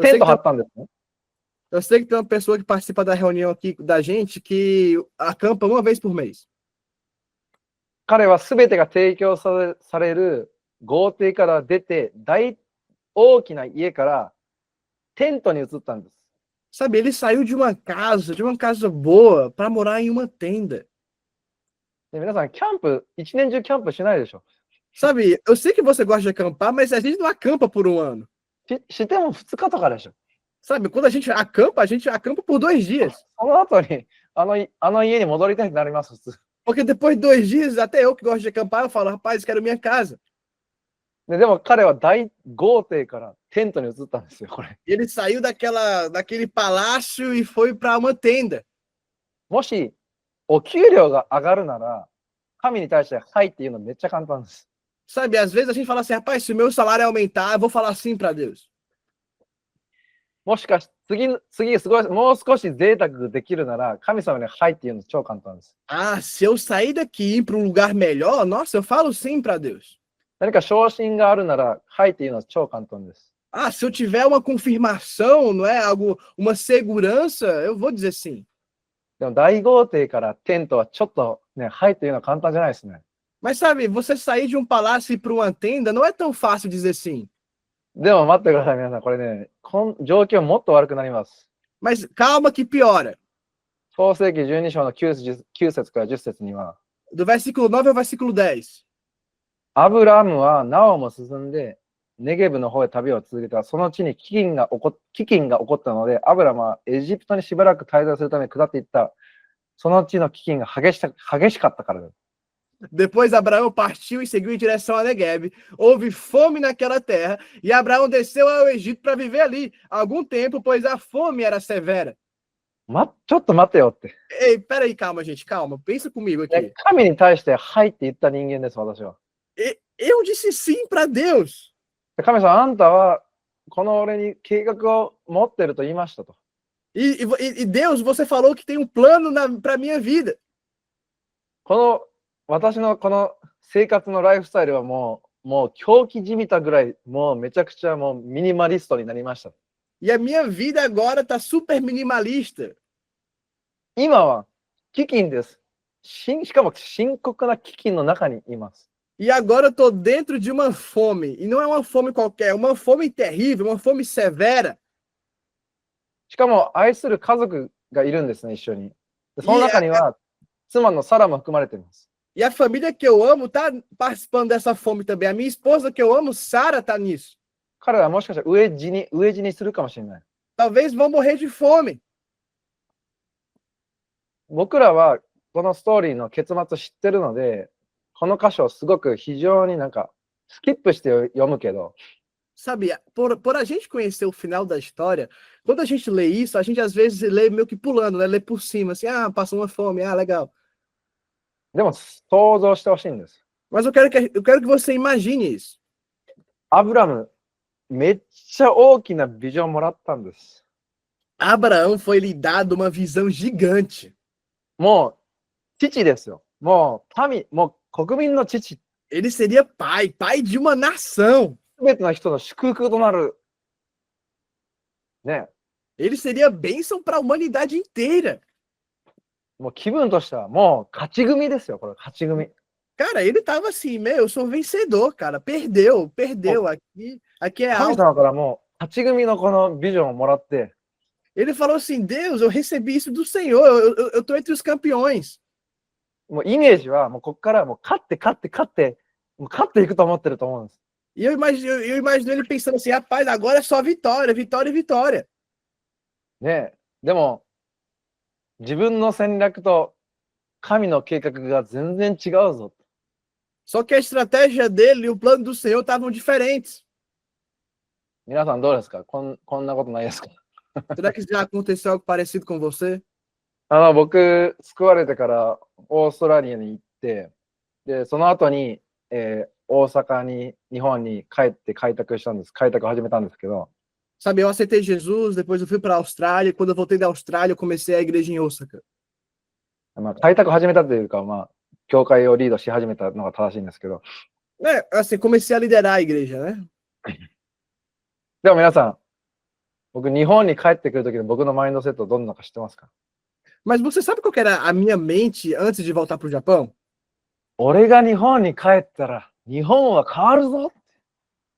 テント張ったんですね。 eu sei que tem uma pessoa que participa da reunião aqui da gente que acampa uma vez por mês. 彼は全てが提供される豪邸から出て、大きな家からテントに移ったんです。 Sabe, ele saiu de uma casa boa, para morar em uma tenda. で皆さん、キャンプ、一年中キャンプしないでしょ。 Sabe, eu sei que você gosta de acampar, mas a gente não acampa por um ano. しても2日とかでしょ。 Sabe, quando a gente acampa por 2 dias. その後にあの家に戻りたいってなります、普通。 Porque depois de 2 dias, até eu que gosto de acampar, eu falo, rapaz, quero minha casa. でも彼は大豪邸からテントに移ったんですよ、これ。 E ele saiu daquele palácio e foi para uma tenda. もし、お給料が上がるなら、神に対してはいっていうのめっちゃ簡単です。 Sabe, às vezes a gente fala assim, rapaz, se o meu salário aumentar, eu vou falar sim para Deus. もしかし、次すごい、もう少し贅沢できるなら、神様にはいっていうの超簡単です。Ah, se eu sair daqui e ir para um lugar melhor, nossa, eu falo sim para Deus. 何か昇進があるなら、はいっていうのは超簡単です。Ah, se eu tiver uma confirmação, não é? Algo, uma segurança, eu vou dizer sim. でも大豪邸からテントはちょっとね、はいっていうのは簡単じゃないですね。Mas sabe, você sair de um palácio e ir para uma tenda não é tão fácil dizer sim. でも待ってください、皆さん。これね、状況もっと悪くなります。Mas calma que piora. 創世記12章の9節から10節には、Do versículo 9 ao versículo 10. アブラムはなおも進んで、ネゲブの方へ旅を続けた。その地に飢饉が起こったので、アブラムはエジプトにしばらく滞在するため下っていった。その地の飢饉が激しかったからだ。Depois Abraão partiu e seguiu em direção a Negueb. Houve fome naquela terra e Abraão desceu ao Egito para viver ali algum tempo, pois a fome era severa. ちょっと待てよって。Ei, peraí, calma, gente, calma. Pensa comigo aqui. 神に対してはいって言った人間です、私は。Eu disse sim para Deus. 神様、あんたはこの俺に計画を持ってると言いましたと。E Deus, você falou que tem um plano para minha vida. 私のこの生活のライフスタイルはもう狂気じみたぐらい、もうめちゃくちゃもうミニマリストになりました。E a minha vida agora tá super minimalista. 今は飢饉です。しかも深刻な飢饉の中にいます。E agora eu tô dentro de uma fome. E não é uma fome qualquer, é uma fome terrível, uma fome severa. しかも愛する家族がいるんですね、一緒に。その中には妻のサラも含まれています。E a família que eu amo tá participando dessa fome também. A minha esposa que eu amo, Sara, tá nisso. 彼らはもしかしたら飢え死にするかもしれない。Talvez vão morrer de fome. 僕らはこのストーリーの結末を知ってるので、この箇所をすごく非常になんかスキップして読むけど、 Sabe, por a gente conhecer o final da história, quando a gente lê isso, a gente às vezes lê meio que pulando, né? Lê por cima, assim, ah, passou uma fome, ah, legal. でも想像してほしいんです。 Mas eu quero que você imagine isso. アブラム、めっちゃ大きなビジョンもらったんです。 Abraão foi lhe dado uma visão gigante. もう父ですよ。もう国民の父。 Ele seria pai de uma nação. すべての人の祝福となる。ね。 Ele seria bênção para a humanidade inteira. もう気分としてはもう勝ち組ですよ、これ勝ち組。 Cara, ele tava assim, eu sou vencedor, cara. Perdeu. Aqui é 神 alto. 様からもう勝ち組のこのビジョンをもらって、 Ele falou assim, Deus, eu recebi isso do Senhor. Eu tô entre os campeões. もうイメージはもうここからもう勝っていくと思ってると思うんです。 E eu imagino ele pensando assim, rapaz, agora é só vitória, vitória e vitória. ね。でも自分の戦略と神の計画が全然違うぞ。 Só que a estratégia dele e o plano do Senhor estavam diferentes. 皆さんどうですか？こんなことないですか？ Será que já aconteceu algo parecido com você? 僕救われてからオーストラリアに行って、でその後に、大阪に日本に帰って開拓を始めたんですけど、 Sabe, eu aceitei Jesus, depois eu fui para a Austrália. Quando eu voltei da Austrália, eu comecei a igreja em Osaka. 開拓を始めたというか、教会をリードし始めたのが正しいんですけど、 Assim, comecei a liderar a igreja, né? でも皆さん、僕日本に帰ってくるときの僕のマインドセットどんなのか知ってますか？ Mas você sabe qual que era a minha mente antes de voltar para o Japão? 俺が日本に帰ったら日本は変わるぞ。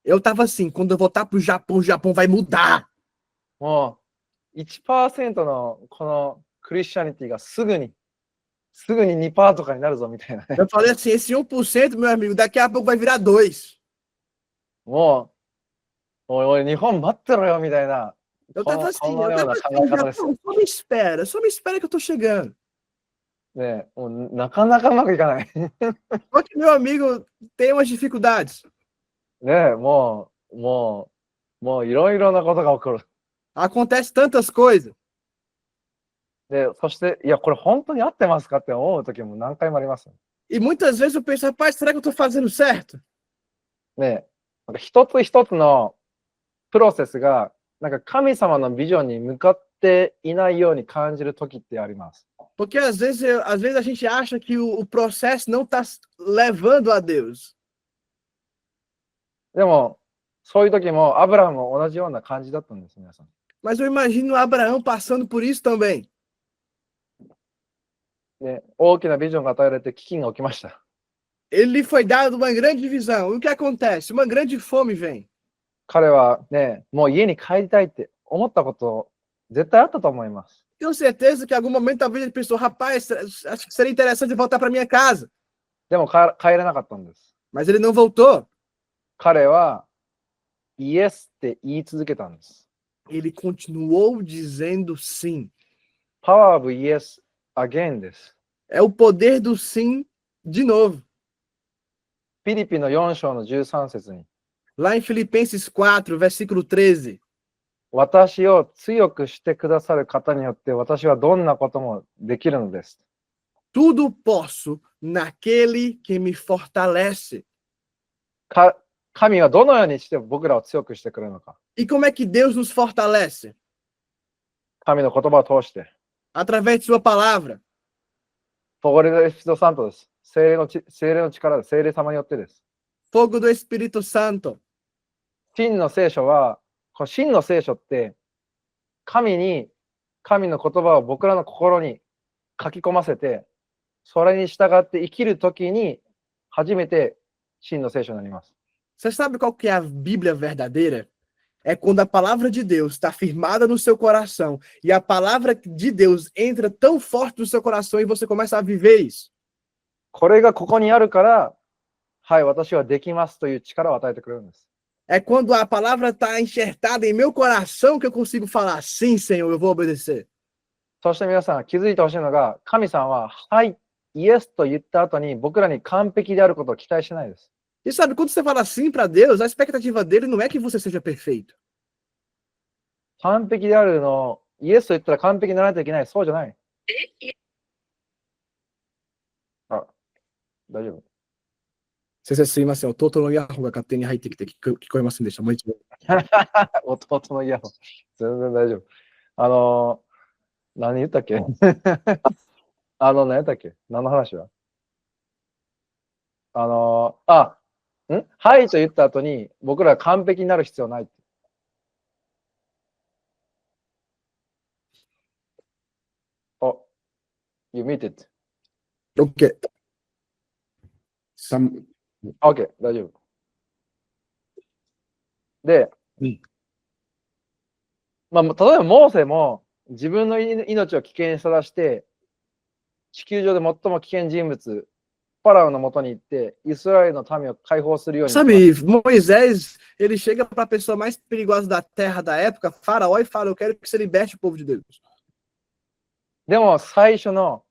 Eu tava assim, quando eu voltar pro Japão, o Japão vai mudar. もう 1% のこのクリスチャニティがすぐに 2% とかになるぞみたいなね。 Eu falei assim, esse 1%, meu amigo, daqui a pouco vai virar 2. もうおい日本待ってろよみたいな。 Eu tava assim, Japão, só me espera que eu tô chegando. ね、もうなかなかうまくいかない。 Só que meu amigo tem umas dificuldades. ね、もういろいろなことが起こる。 Acontece tantas coisas. で、そして、いや、これ本当に合ってますかって思う時も何回もあります。 E muitas vezes eu penso, rapaz, será que eu tô fazendo certo? ね、なんか一つ一つのプロセスがなんか神様のビジョンに向かっていないように感じる時ってあります。Porque às vezes a gente acha que o processo não está levando a Deus. でも、そういう時もアブラハムも同じような感じだったんです、皆さん。Mas eu imagino Abraão passando por isso também. で、大きなビジョンが与えられて飢饉が起きました。Ele foi dado uma grande visão. E o que acontece? Uma grande fome vem. 彼はね、もう家に帰りたいって思ったこと絶対あったと思います。Tenho certeza que em algum momento talvez ele pensou, rapaz, acho que seria interessante voltar para minha casa. でも帰れなかったんです。Mas ele não voltou. 彼はイエスって言い続けたんです。Ele continuou dizendo sim. Power of yes again です。É o poder do sim de novo. フィリピの4章の13節に、Lá em Filipenses 4, versículo 13. 私を強くしてくださる方によって私はどんなこともできるのです。Tudo posso naquele que me fortalece. 神はどのようにして僕らを強くしてくれるのか。E como é que Deus nos fortalece? 神の言葉を通して。Através de sua palavra. ポゴレドエスピトサントです。聖霊の力です。聖霊様によってです。Fogo do Espírito Santo. 真の聖書は、この真の聖書って、神の言葉を僕らの心に書き込ませて、それに従って生きるときに、初めて真の聖書になります。Você sabe qual que é a Bíblia verdadeira? É quando a palavra de Deus está firmada no seu coração e a palavra de Deus entra tão forte no seu coração e você começa a viver isso. これがここにあるから、はい、私はできますという力を与えてくれるんです。É quando a palavra está enxertada em meu coração que eu consigo falar, sim, Senhor, eu vou obedecer. そして皆さん気づいてほしいのが、神さんは、はい、イエスと言った後に僕らに完璧であることを期待しないです。E sabe, quando você fala sim para Deus, a expectativa dele não é que você seja perfeito. 完璧であるのを、イエスと言ったら完璧にならないといけない。そうじゃない。あ、大丈夫。先生、すいません。弟のイヤホンが勝手に入ってきて聞こえませんでした。もう一度。弟のイヤホン。全然大丈夫。何言ったっけ何言ったっけ何の話ははいと言った後に、僕らは完璧になる必要ない。You meet it. OK。OK、大丈夫。で、例えばモーセも自分の命を危険にさらして、地球上で最も危険人物、パラオのもとに行って、イスラエルの民を解放するように。Sabe, Moisés, ele chega para a pessoa mais perigosa da terra da época, Faraó, e fala, eu quero que você liberte o povo de Deus. でも最初の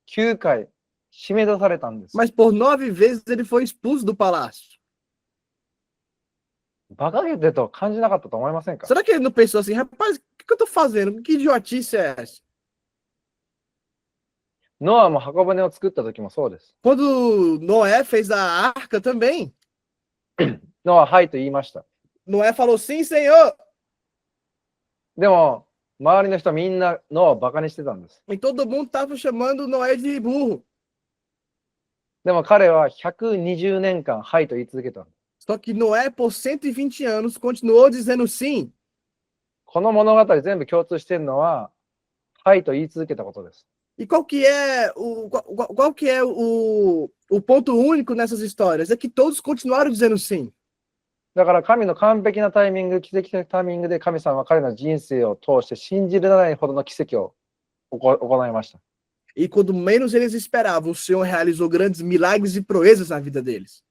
9回、締め出されたんです。Mas por 9 vezes ele foi expulso do palácio. バカげてと感じなかったと思いませんか？ Será que ele não pensou assim, rapaz, o que eu tô fazendo? Que idiotice é essa? ノアも箱舟を作った時もそうです。 Quando Noé fez a arca também, ノアはいと言いました。 Noé falou, sim, Senhor. でも周りの人みんなノアをバカにしてたんです。 E todo mundo estava chamando Noé de burro. でも彼は120年間はいと言い続けた。 Só que Noé, por 120 anos, continuou dizendo sim. この物語全部共通しているのは、はいと言い続けたことです。 E qual que é o ponto único nessas histórias? É que todos continuaram dizendo sim. だから神の完璧なタイミング、奇跡的なタイミングで神様は彼の人生を通して信じられないほどの奇跡を行いました。 E quando menos eles esperavam, o Senhor realizou grandes milagres e proezas na vida deles.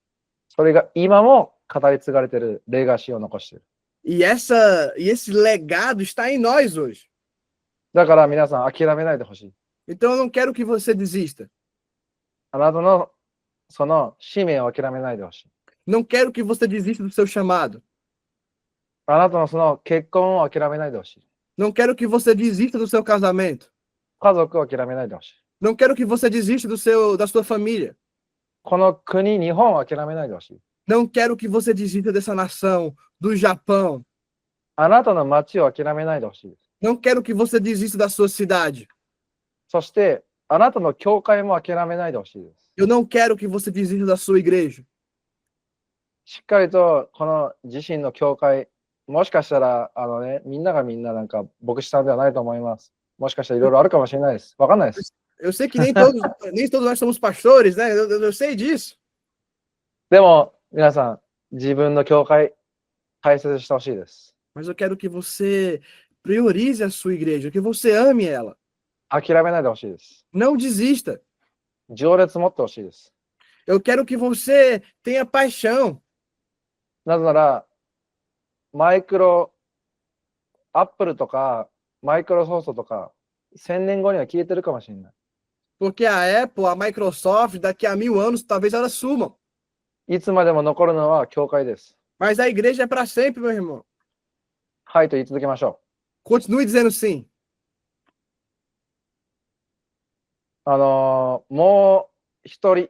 それが今も語り継がれているレガシーを残している。 E esse legado está em nós hoje. だから皆さん諦めないでほしい。 Então eu não quero que você desista. あなたのその使命を諦めないでほしい。 Não quero que você desista do seu chamado. あなたのその結婚を諦めないでほしい。 Não quero que você desista do seu casamento. 家族を諦めないでほしい。 Não quero que você desista da sua família. この国、日本を諦めないでほしい。 Não quero que você desista dessa nação, do Japão. あなたの町を諦めないでほしいです。Não quero que você desista da sua cidade. そして、あなたの教会も諦めないでほしいです。Eu não quero que você desista da sua igreja. しっかりとこの自身の教会、もしかしたら、みんながみんななんか牧師さんではないと思います。もしかしたらいろいろあるかもしれないです。わかんないです。Eu sei que nem todos nós somos pastores, né? Eu sei disso. でも、皆さん、自分の教会、大切にしてほしいです。Mas eu quero que você priorize a sua igreja, que você ame ela. 諦めないでほしいです。 Não desista. 情熱持ってほしいです。 Eu quero que você tenha paixão. なぜなら、マイクロ、アップルとか、マイクロソフトとか、1000年後には消えてるかもしれない。 Porque a Apple, a Microsoft, daqui a 1000 anos, talvez elas sumam. いつまでも残るのは教会です。 Mas a igreja é para sempre, meu irmão. はいと言い続けましょ Continue dizendo sim. う。もう一人、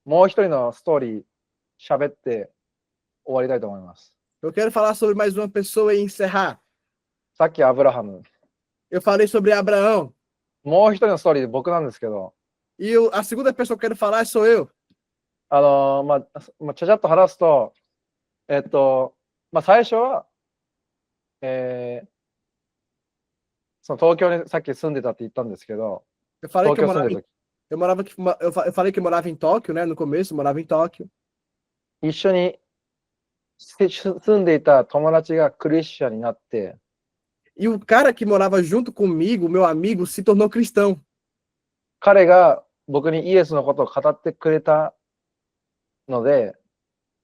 もう一人のストーリー喋って終わりたいと思います。 Eu quero falar sobre mais uma pessoa e encerrar. さっきアブラハム。 Eu falei sobre Abraão. もう一人のストーリー僕なんですけど、 E a segunda pessoa que eu quero falar sou eu. ちゃちゃっと話すと、最初は、その東京にさっき住んでたって言ったんですけど、 Eu falei 東 que eu 京住ん morava, でる時 eu morava aqui, eu falei que eu morava em Tóquio, né? No começo, eu morava em Tóquio. 一緒に住んでいた友達がクリスチャンになって、 E o cara que morava junto comigo, meu amigo, se tornou cristão. 彼が僕にイエスのことを語ってくれたので、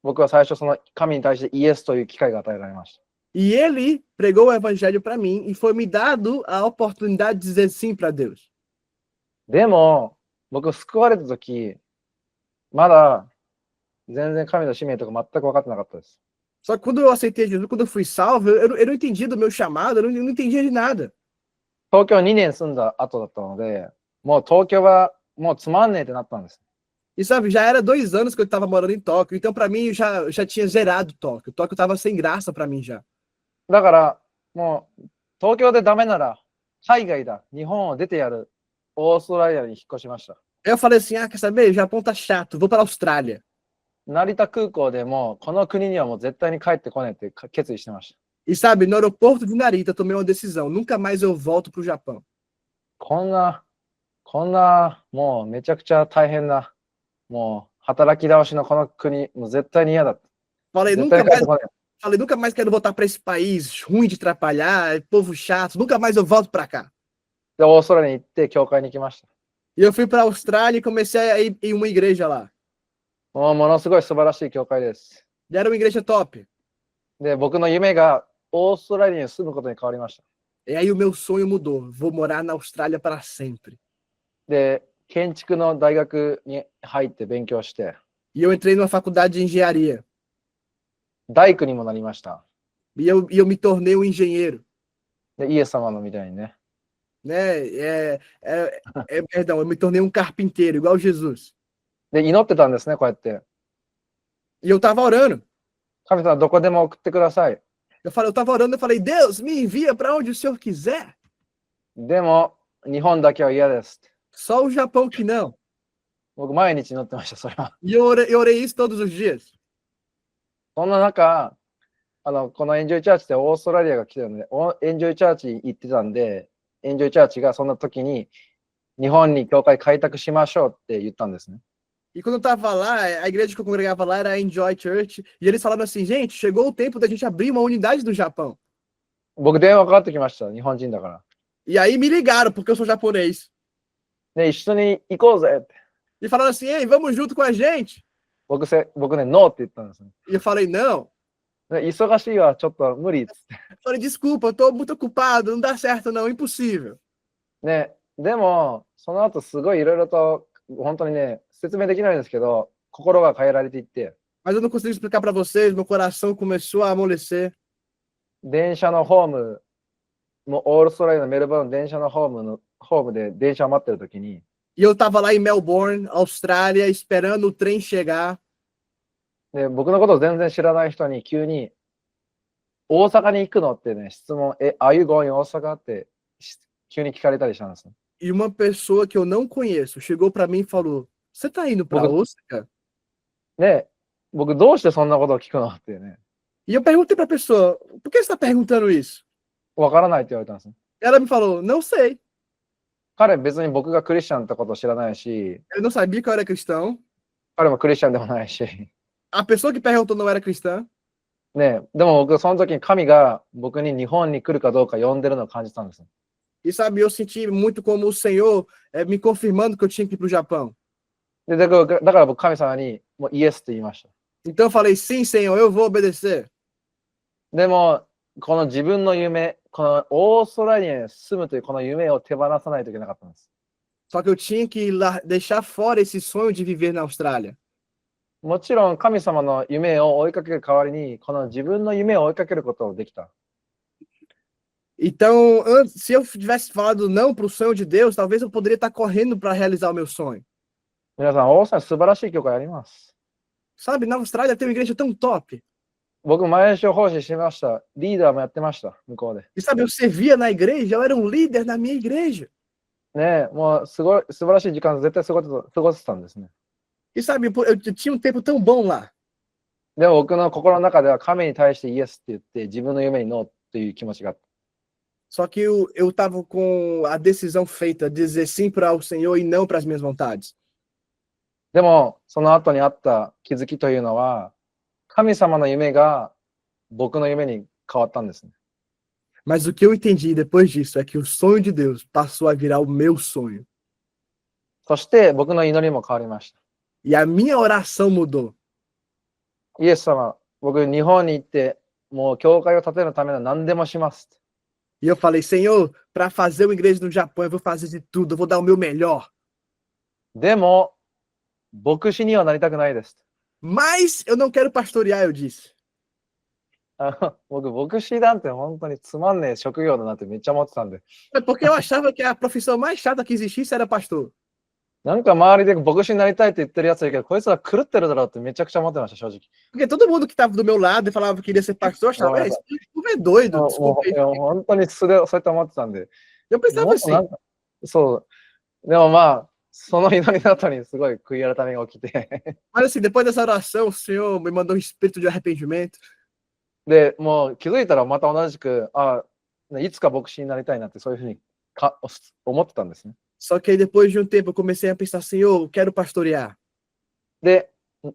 僕は最初その神に対してイエスという機会が与えられました。 E ele pregou o evangelho para mim e foi me dado a oportunidade de dizer sim para Deus. でも、僕救われた時、まだ全然神の使命とか全く分かってなかったです。 Só que quando eu aceitei Jesus, quando eu fui salvo, eu não entendia do meu chamado, eu não entendia de nada. 東京2年住んだ後だったので、もう東京はもうつまんねえってなったんです。 E sabe, já era 2 anos que eu estava morando em Tóquio, então para mim já tinha zerado Tóquio. Tóquio estava sem graça para mim já. だからもう東京でダメなら海外だ、日本を出てやる、オーストラリアに引っ越しました。 Eu falei assim, quer saber? O Japão tá chato, vou para a Austrália. 成田空港でもこの国にはもう絶対に帰ってこないって決意してました。 E sabe, no aeroporto de Narita eu tomei uma decisão, nunca mais eu volto pro Japão. こんなもうめちゃくちゃ大変な、もう働き倒しのこの国、もう絶対に嫌だ。 Falei, 絶対 nunca に帰って mais, こない。 falei, nunca mais quero voltar para esse país ruim de atrapalhar, povo chato, nunca mais eu volto para cá. で、オーストラリアに行って教会に行きました。 E eu fui para a Austrália e comecei a ir em uma igreja lá. もうものすごい素晴らしい教会です。 E era uma igreja top. で、僕の夢がオーストラリアに住むことに変わりました。 E aí o meu sonho mudou, vou morar na Austrália para sempre. で、建築の大学に入って勉強して、 E eu entrei numa faculdade de engenharia. 大工にもなりました。 E eu me tornei um engenheiro. で、イエス様のみたいにね。 Né? Perdão, eu me tornei um carpinteiro, igual Jesus. で、祈ってたんですね、こうやって。 E eu tava orando. 神様、どこでも送ってください。 Eu tava orando, eu falei, Deus, me envia para onde o Senhor quiser. でも、日本だけは嫌です。 Só o Japão que não. 僕、毎日祈ってました、それは。 E eu orei isso todos os dias. そんな中、このエンジョイチャーチってオーストラリアが来てるので、エンジョイチャーチ行ってたんで、エンジョイチャーチがそんな時に、日本に教会開拓しましょうって言ったんですね。 E quando eu tava lá, a igreja que eu congregava lá era a Enjoy Church, e eles falaram assim, gente, chegou o tempo da gente abrir uma unidade no Japão. 僕、電話かかってきました、日本人だから。 E aí me ligaram, porque eu sou japonês. ね、一緒に行こうぜって。 E falaram assim, ei, vamos junto com a gente. 僕ね、ノーって言ったんですね。 E eu falei, não. で忙しいわ、ちょっと無理っつって。 Falei, desculpa, eu tô muito ocupado, não dá certo não, impossível. ね、でも、その後すごいいろいろと、本当にね、説明できないんですけど、心が変えられていって、 Mas eu não consigo explicar para vocês, meu coração começou a amolecer. 電車のホーム、もうオーストラリアのメルボルン電車のホームで電車を待ってる時に、 E eu tava lá em Melbourne, Austrália, esperando o trem chegar. で僕のことを全然知らない人に急に、大阪に行くのってね、質問、are you going 大阪って急に聞かれたりしたんですね。E uma pessoa que eu não conheço chegou para mim e falou: Você tá indo para僕 Osaka? で、僕どうしてそんなことを聞くのってね、 E eu perguntei para a pessoa: Por que você está perguntando isso? わからないって言われたんですね。 Ela me falou: Não sei. 彼別に僕がクリスチャンってことを知らないし、 Ele não sabia que eu era cristão. 彼もクリスチャンでもないし、 A pessoa que perguntou não era cristã. ね、でも僕その時に神が僕に日本に来るかどうか呼んでるのを感じたんです。 E sabe, eu senti muito como o Senhor me confirmando que eu tinha que ir para o Japão. で、だから僕神様にもうイエスって言いました。 Então eu falei: Sim, Senhor, eu vou obedecer. でも、この自分の夢、このオーストラリアに住むというこの夢を手放さないといけなかったんです。 Só que eu tinha que deixar fora esse sonho de viver na Austrália. もちろん神様の夢を追いかける代わりに、この自分の夢を追いかけることをできた。 Então, se eu tivesse falado não para o sonho de Deus, talvez eu poderia estar correndo para realizar o meu sonho. 皆さん、オーストラリア素晴らしい教会あります。 Sabe, na Austrália tem uma igreja tão top. 僕、毎週奉仕してました。リーダーもやってました、向こうで。 E sabe, eu servia na igreja, eu era um líder na minha igreja. ねえ、もうすごい素晴らしい時間絶対過ごせてたんですね。 E sabe, eu tinha um tempo tão bom lá. でも僕の心の中では神に対してイエスって言って自分の夢にノーっていう気持ちがあった。 Só que eu estava com a decisão feita, dizer sim para o Senhor e não para as minhas vontades. でも、その後にあった気づきというのは、神様の夢が僕の夢に変わったんですね。 Mas o que eu entendi depois disso é que o sonho de Deus passou a virar o meu sonho. そして僕の祈りも変わりました。 E a minha oração mudou. イエス様、僕日本に行って、もう教会を建てるための何でもします。 E eu falei: Senhor, para fazer uma igreja no Japão, eu vou fazer de tudo, eu vou dar o meu melhor. でも、牧師にはなりたくないです。 Mas eu não quero pastorear, eu disse. 僕、牧師なんて本当につまんねえ職業だなってめっちゃ思ってたんで。 É porque eu achava que a profissão mais chata que existisse era pastor. なんか周りで牧師になりたいって言ってるやつだけど、こいつは狂ってるだろうってめちゃくちゃ思ってました、正直。 Porque todo mundo que estava do meu lado e falava que queria ser pastor achava: Esse povo é doido. も Desculpa う aí. いや本当にそうやって思ってたんで。 Eu も pensava っとな assim. んかそう。でもまあ、その祈りの後にすごい悔い改めが起きて。 Mas assim, depois dessa oração, o Senhor me mandou um espírito de arrependimento. で、もう気づいたらまた同じく、いつか牧師になりたいなってそういうふうに思ってたんですね。 Só que aí depois de um tempo eu comecei a pensar: Senhor, eu quero pastorear. で、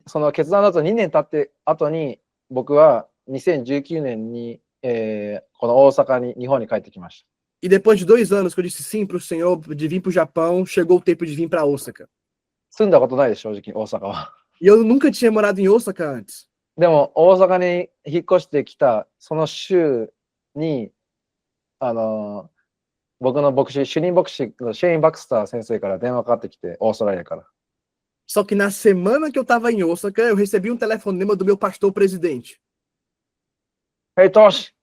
その決断だと2年経って後に、僕は2019年に、この大阪に、日本に帰ってきました。 E depois de 2 anos que eu disse sim para o Senhor, de vir para o Japão, chegou o tempo de vir para Osaka. 住んだことないです、正直、大阪は。 E eu nunca tinha morado em Osaka antes. でも、大阪に引っ越してきた、その週に、僕の主任牧師のシェイン・バクスター先生から電話かかってきて、オーストラリアから。 Só que na semana que eu estava em Osaka, eu recebi um telefonema do meu pastor presidente. Hey, トシ、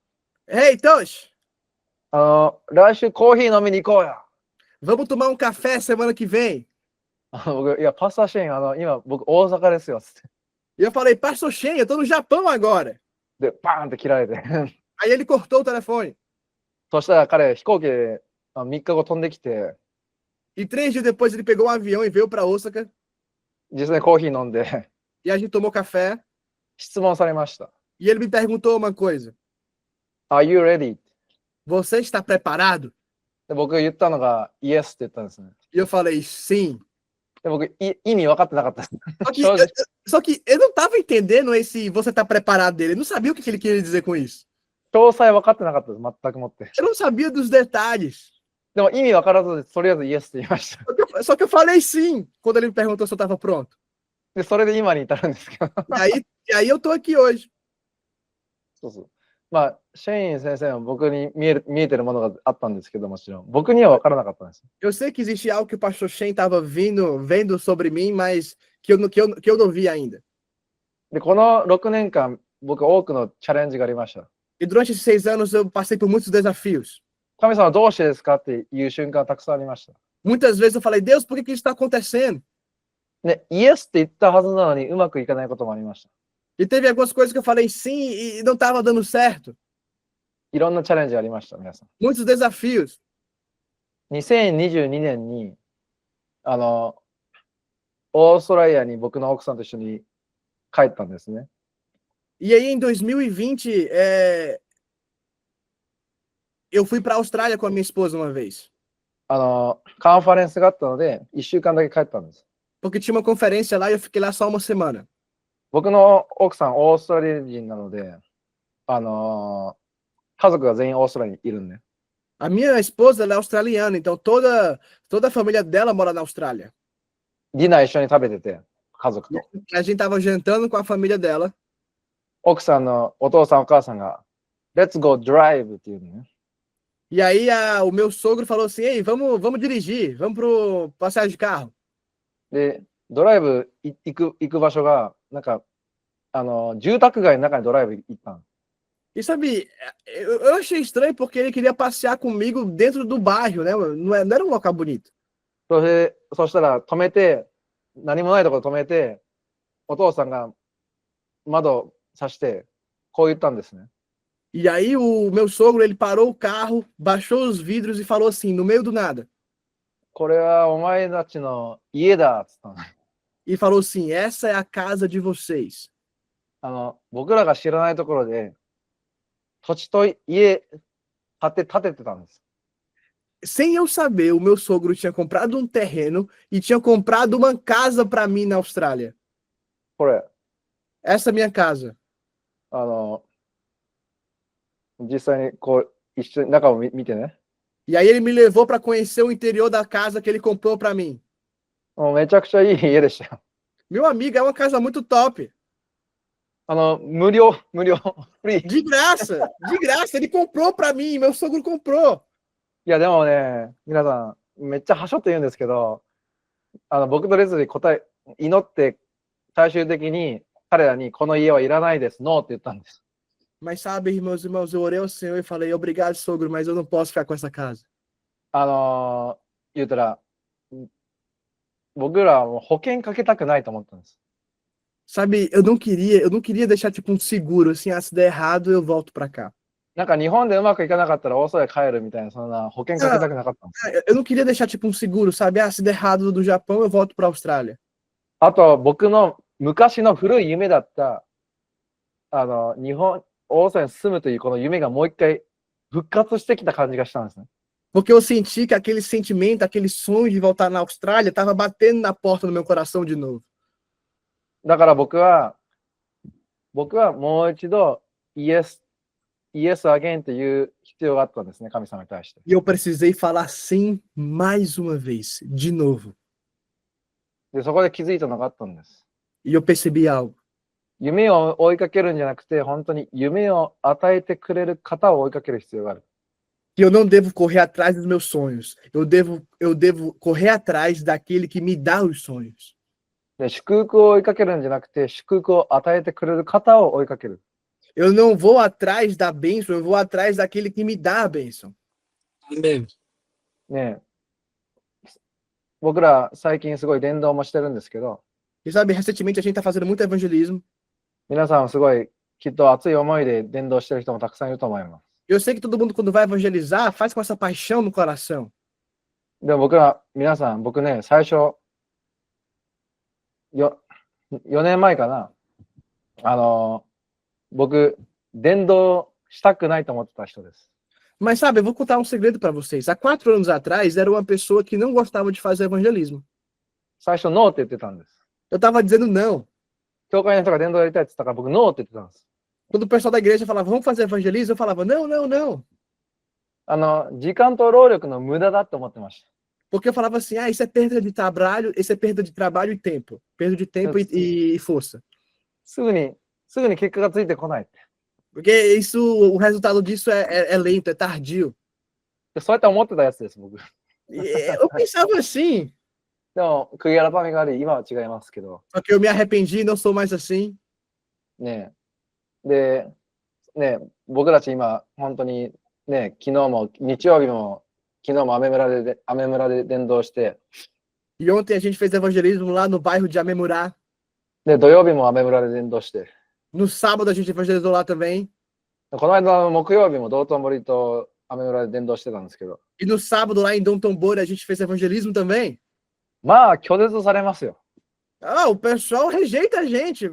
Hey, Tosh, 来週コーヒー飲みに行こうよ。 vamos tomar um café semana que vem? 僕、いや、パスタシェイン、今、僕、大阪ですよ。つって E eu falei: Pastor Shen, eu tô no Japão agora. で、バーンって切られて。 Aí ele cortou o telefone. そしたら彼、飛行機で3日後飛んできて、 E 3 dias depois ele pegou um avião e veio para Osaka. 実際にコーヒー飲んで、 E a gente tomou café. 質問されました。 E ele me perguntou uma coisa: Are you ready? Você está preparado? で僕言ったのが、Yes って言ったんですね。 E eu falei: Sim. で僕、意味分かってなかったです。 Só que, só que eu não tava entendendo esse você tá preparado dele. Eu não sabia o que ele queria dizer com isso. 詳細分かってなかったです。全くもって。 Eu não sabia dos detalhes. でも意味分からず、とりあえず Yes って言いました。 Só que eu falei sim quando ele me perguntou se eu tava pronto. で、それで今に至るんですけど。 E aí eu tô aqui hoje. そうそう。まあ、シェイン先生は僕に見えてるものがあったんですけど、もちろん。僕には分からなかったんです。 Eu sei que existe algo que o pastor Shen tava vendo sobre mim, mas que eu não vi ainda. で、この6年間、僕多くのチャレンジがありました。 E durante esses 6 anos eu passei por muitos desafios. 神様どうしてですかっていう瞬間たくさんありました。 Muitas vezes eu falei: Deus, por que isso está acontecendo? ね、イエスって言ったはずなのにうまくいかないこともありました。 E teve algumas coisas que eu falei sim e não tava dando certo. いろんなチャレンジありました、皆さん。 muitos desafios. 2022年に、オーストラリアに僕の奥さんと一緒に帰ったんですね。 E aí, em 2020, eu fui para a Austrália com a minha esposa uma vez. カンファレンスがあったので、1週間だけ帰ったんです。 Porque tinha uma conferência lá e eu fiquei lá só uma semana. 僕の奥さん、オーストラリア人なので、家族が全員オーストラリアにいるんで。 A minha esposa, ela é australiana, então toda a família dela mora na Austrália. ディナー一緒に食べてて、家族 E と。 a gente tava jantando com a família dela. 奥さんのお父さんお母さんが、Let's go drive っていうのね。 E aí o meu sogro falou assim: Ei, vamos dirigir, vamos pro passeio de carro. で、ドライブ行く場所が、なんか、住宅街の中にドライブ行ったの。 E sabe, eu achei estranho porque ele queria passear comigo dentro do bairro, né? Não era um local bonito. そしたら止めて、何もないところ止めて、お父さんが窓さして、こう言ったんですね。 E aí o meu sogro, ele parou o carro, baixou os vidros e falou assim, no meio do nada. これはお前たちの家だっつったの。 E falou assim, essa é a casa de vocês. 僕らが知らないところで、土地と家建ててたんです。 Sem eu saber, o meu sogro tinha comprado um terreno e tinha comprado uma casa para mim na Austrália. これ、 Essa é a minha casa. 実際にこう、一緒に中を見てね。 E aí ele me levou para conhecer o interior da casa que ele comprou para mim. もうめちゃくちゃいい家でしたよ。 Meu amigo, é uma casa muito top. 無料、フリー。 De graça, ele comprou para mim, meu sogro comprou. いや、でもね、皆さん、めっちゃはしょって言うんですけど、僕とレズリー祈って、最終的に彼らにこの家はいらないです、ノーって言ったんです。 Mas sabe, meus irmãos, eu orei ao Senhor e falei, obrigado, sogro, mas eu não posso ficar com essa casa. 言うたら、僕らはもう保険かけたくないと思ったんです。 Sabe, eu não queria deixar tipo um seguro, assim, se der errado, eu volto para cá. なんか日本でうまくいかなかったらオーストラリア帰るみたいな、そんな保険かけたくなかったんです。 Eu não queria deixar tipo um seguro, sabe? Se der errado do Japão, eu volto para a Austrália. あと、僕の昔の古い夢だった、日本、オーストラリアに住むというこの夢がもう一回復活してきた感じがしたんですね。 Porque eu senti que aquele sentimento, aquele sonho de voltar na Austrália estava batendo na porta do meu coração de novo. だから僕はもう一度イエスアゲンという必要があったんですね、神様に対して。 E eu precisei falar sim mais uma vez, de novo. で、そこで気づいたのがあったんです。 E eu percebi algo. 夢を追いかけるんじゃなくて、本当に夢を与えてくれる方を追いかける必要がある。 Que eu não devo correr atrás dos meus sonhos. Eu devo correr atrás daquele que me dá os sonhos. で、祝福を追いかけるんじゃなくて、祝福を与えてくれる方を追いかける。 Eu não vou atrás da bênção, eu vou atrás daquele que me dá a bênção. Amém. ねえ、僕ら最近すごい伝道もしてるんですけど、 E sabe, recentemente a gente está fazendo muito evangelismo. 皆さんすごいきっと熱い思いで伝道してる人もたくさんいると思います。 Eu sei que todo mundo, quando vai evangelizar, faz com essa paixão no coração. でも僕ね、最初、4年前かな、僕、伝道したくないと思ってた人です。 Mas sabe, eu vou contar um segredo para vocês. Há 4 anos atrás, era uma pessoa que não gostava de fazer evangelismo. 最初、ノーって言ってたんです。 Eu estava dizendo não. 教会の人が伝道やりたいって言ったから、僕、ノーって言ってたんです。 Quando o pessoal da igreja falava, vamos fazer evangelismo, eu falava, não, não, não. 時間と労力の無駄だって思ってました。 Porque eu falava assim, isso é perda de trabalho, isso é perda de trabalho e tempo. Perda de tempo e força. すぐに結果がついてこないって。 Porque o resultado disso é lento, é tardio. そうやって思ってたやつです、僕。 Eu pensava assim, でも、悔い改めがあり、今は違いますけど。 só que eu me arrependi e não sou mais assim. ねえ。で、ねえ、僕たち今、本当に、ねえ、日曜もアメ村で伝道して、 E ontem a gente fez evangelismo lá no bairro de Amemurá. で、土曜日もアメ村で伝道して、 No sábado a gente evangelizou lá também. この間の木曜日も道頓堀と雨村で伝道してたんですけど、 E no sábado, lá em Dom Tombori, a gente fez evangelismo também. まあ拒絶されますよ。 Ah, o pessoal rejeita a gente.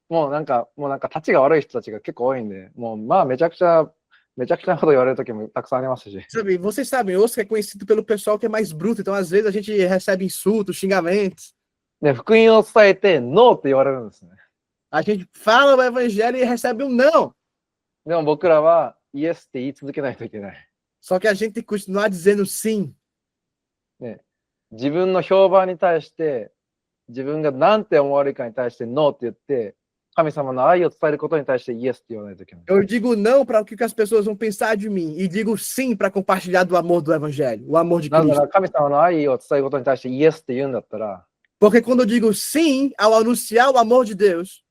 もうなんか立ちが悪い人たちが結構多いんで、もうまあめちゃくちゃなこと言われる時もたくさんありますし。 Sabe, vocês sabem, Oscar é conhecido pelo pessoal que é mais bruto, então às vezes a gente recebe insultos, xingamentos. で、福音を伝えてノーって言われるんですね。 A gente fala o evangelho e recebe um não. でも僕らはイエスって言い続けないといけない。 Só que a gente tem que continuar dizendo sim. 自分の評判に対して、自分が何て思われるかに対してノーって言って、神様の愛を伝えることに対してイエスって言わないといけない。 Eu digo não para o que as pessoas vão pensar de mim e digo sim para compartilhar do amor do evangelho, o amor de なぜな Cristo. ら神様の愛を伝えることに対してイエスって言うんだったら、 Porque quando eu digo sim ao anunciar o amor de Deus,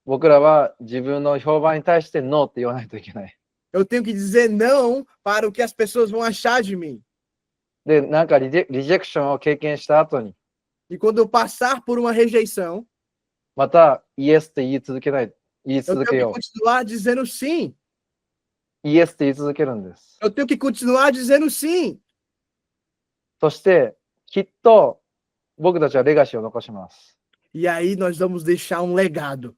僕らは自分の評判に対してノーって言わないといけない。 eu tenho que dizer não para o que as pessoas vão achar de mim. で、なんかリジェクションを経験した後に、 E quando eu passar por uma rejeição, またイエスって言い続け eu よ tenho que う。 continuar dizendo sim. イエスって言い続けるんです。 Eu tenho que continuar dizendo sim. そしてきっと僕たちはレガシーを残します。 E aí nós vamos deixar um legado.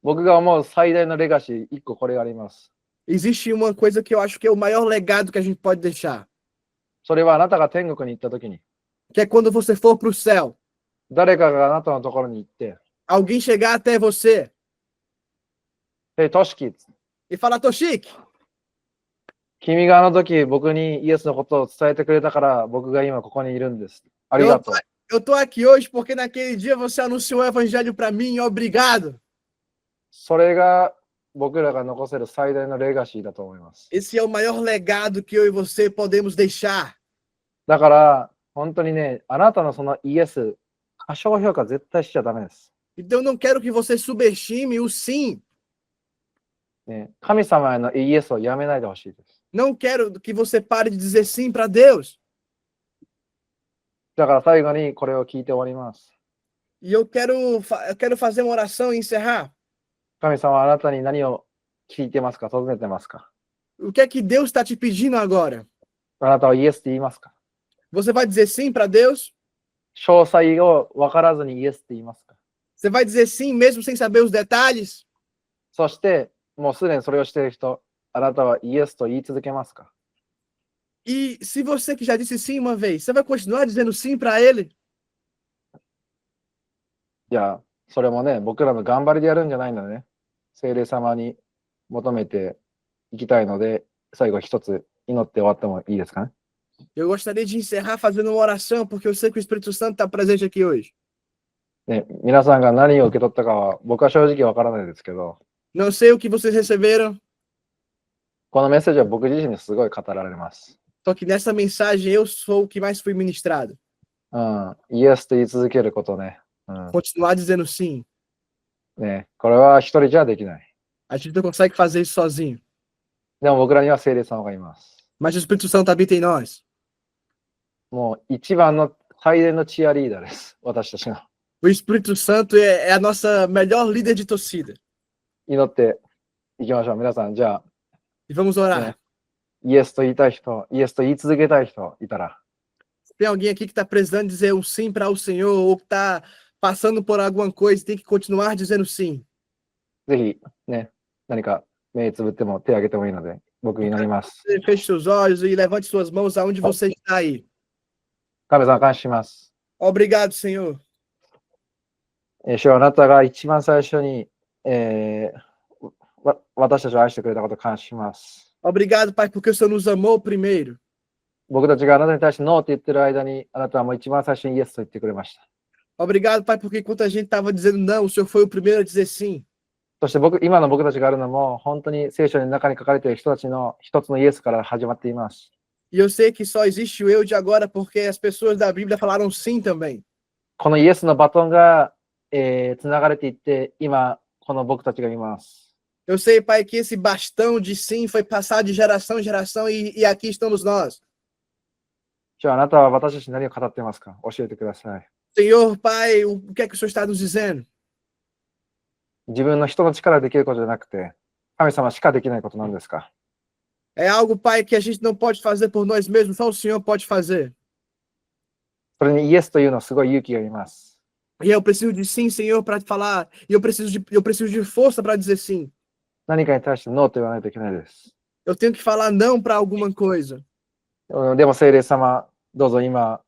僕が思う最大のレガシー、一個これがあります。 Existe uma coisa que eu acho que é o maior legado que a gente pode deixar, それはあなたが天国に行った時に、 que é quando você for para o céu, 誰かがあなたのところに行って、 alguém chegar até você トシキ、 e falar, Toshik, 君があの時僕にイエスのことを伝えてくれたから僕が今ここにいるんです。ありがとう。 eu tô aqui hoje porque naquele dia você anunciou o evangelho para mim, obrigado. それが僕らが残せる最大のレガシーだと思います。 Esse é o maior legado que eu e você podemos deixar. だから本当にね、あなたのそのイエス、過小評価絶対しちゃダメです。 Então eu não quero que você subestime o sim. ね、神様へのイエスをやめないでほしいです。 Não quero que você pare de dizer sim para Deus. だから最後にこれを聞いて終わります。 E eu quero fazer uma oração e encerrar. 神様はあなたに何を聞いてますか、尋ねてますか。 O que é que Deus está te pedindo agora? あなたはイエスって言いますか。 Você vai dizer sim para Deus? 詳細を分からずにイエスって言いますか。 Você vai dizer sim mesmo sem saber os detalhes? そしてもうすでにそれをしている人、あなたはイエスと言い続けますか。 E se você que já disse sim uma vez, você vai continuar dizendo sim para ele? いや、それもね、僕らの頑張りでやるんじゃないのね。聖霊様に求めていきたいので、最後一つ祈って終わってもいいですかね。 Eu gostaria de encerrar fazendo uma oração, porque eu sei que o Espírito Santo está presente aqui hoje. ね、皆さんが何を受け取ったかは僕は正直わからないですけど、 Não sei o que vocês receberam, このメッセージは僕自身にすごい語られます。 só que nessa mensagem eu sou o que mais fui ministrado. イエスと言い続けることね。Continuar dizendo sim. ね、これは一人じゃできない。 A gente não consegue fazer isso sozinho. でも僕らには聖霊様がいます。 Mas o Espírito Santo habita em nós. もう一番の最大のチアリーダーです。私たちの。 O Espírito Santo é a nossa melhor líder de torcida. 祈っていきましょう。皆さん、じゃあ、 E vamos orar. ね、イエスと言いたい人、イエスと言い続けたい人いたら、 Tem alguém aqui que está precisando dizer um sim para o Senhor ou que está passando por alguma coisa e tem que continuar dizendo sim. ぜひね、何か目つぶっても手を挙げてもいいので、僕になります。 Você feche seus olhos e levante suas mãos aonde você está aí. 神様、感謝します。 Obrigado, Senhor. 主よ、あなたが一番最初に、私たちを愛してくれたことを感謝します。 Obrigado, Pai, porque o Senhor nos amou primeiro. 僕たちがあなたに対してノーって言ってる間に、あなたはもう一番最初にイエスと言ってくれました。 Obrigado, Pai, porque enquanto a gente estava dizendo não, o Senhor foi o primeiro a dizer sim. そして今の僕たちがあるのも、本当に聖書の中に書かれている人たちの一つのイエスから始まっています。 E eu sei que só existe o eu de agora porque as pessoas da Bíblia falaram sim também. このイエスのバトンが、つながれていって、今、この僕たちがいます。 Eu sei, Pai, que esse bastão de sim foi passado de geração em geração e aqui estamos nós. 主よ、あなたは私たちに何を語っていますか？教えてください。 Senhor, Pai, o que é que o Senhor está nos dizendo? 自分の人の力でできることじゃなくて、神様しかできないことなんですか？ É algo, Pai, que a gente não pode fazer por nós mesmos, só o Senhor pode fazer. それにイエスというのはすごい勇気がいります。E eu preciso de sim, Senhor, para falar. E eu preciso de força para dizer sim. 何かに対してノーと言わないといけないです。Eu tenho que falar não para alguma coisa. でも聖霊様、どうぞ今、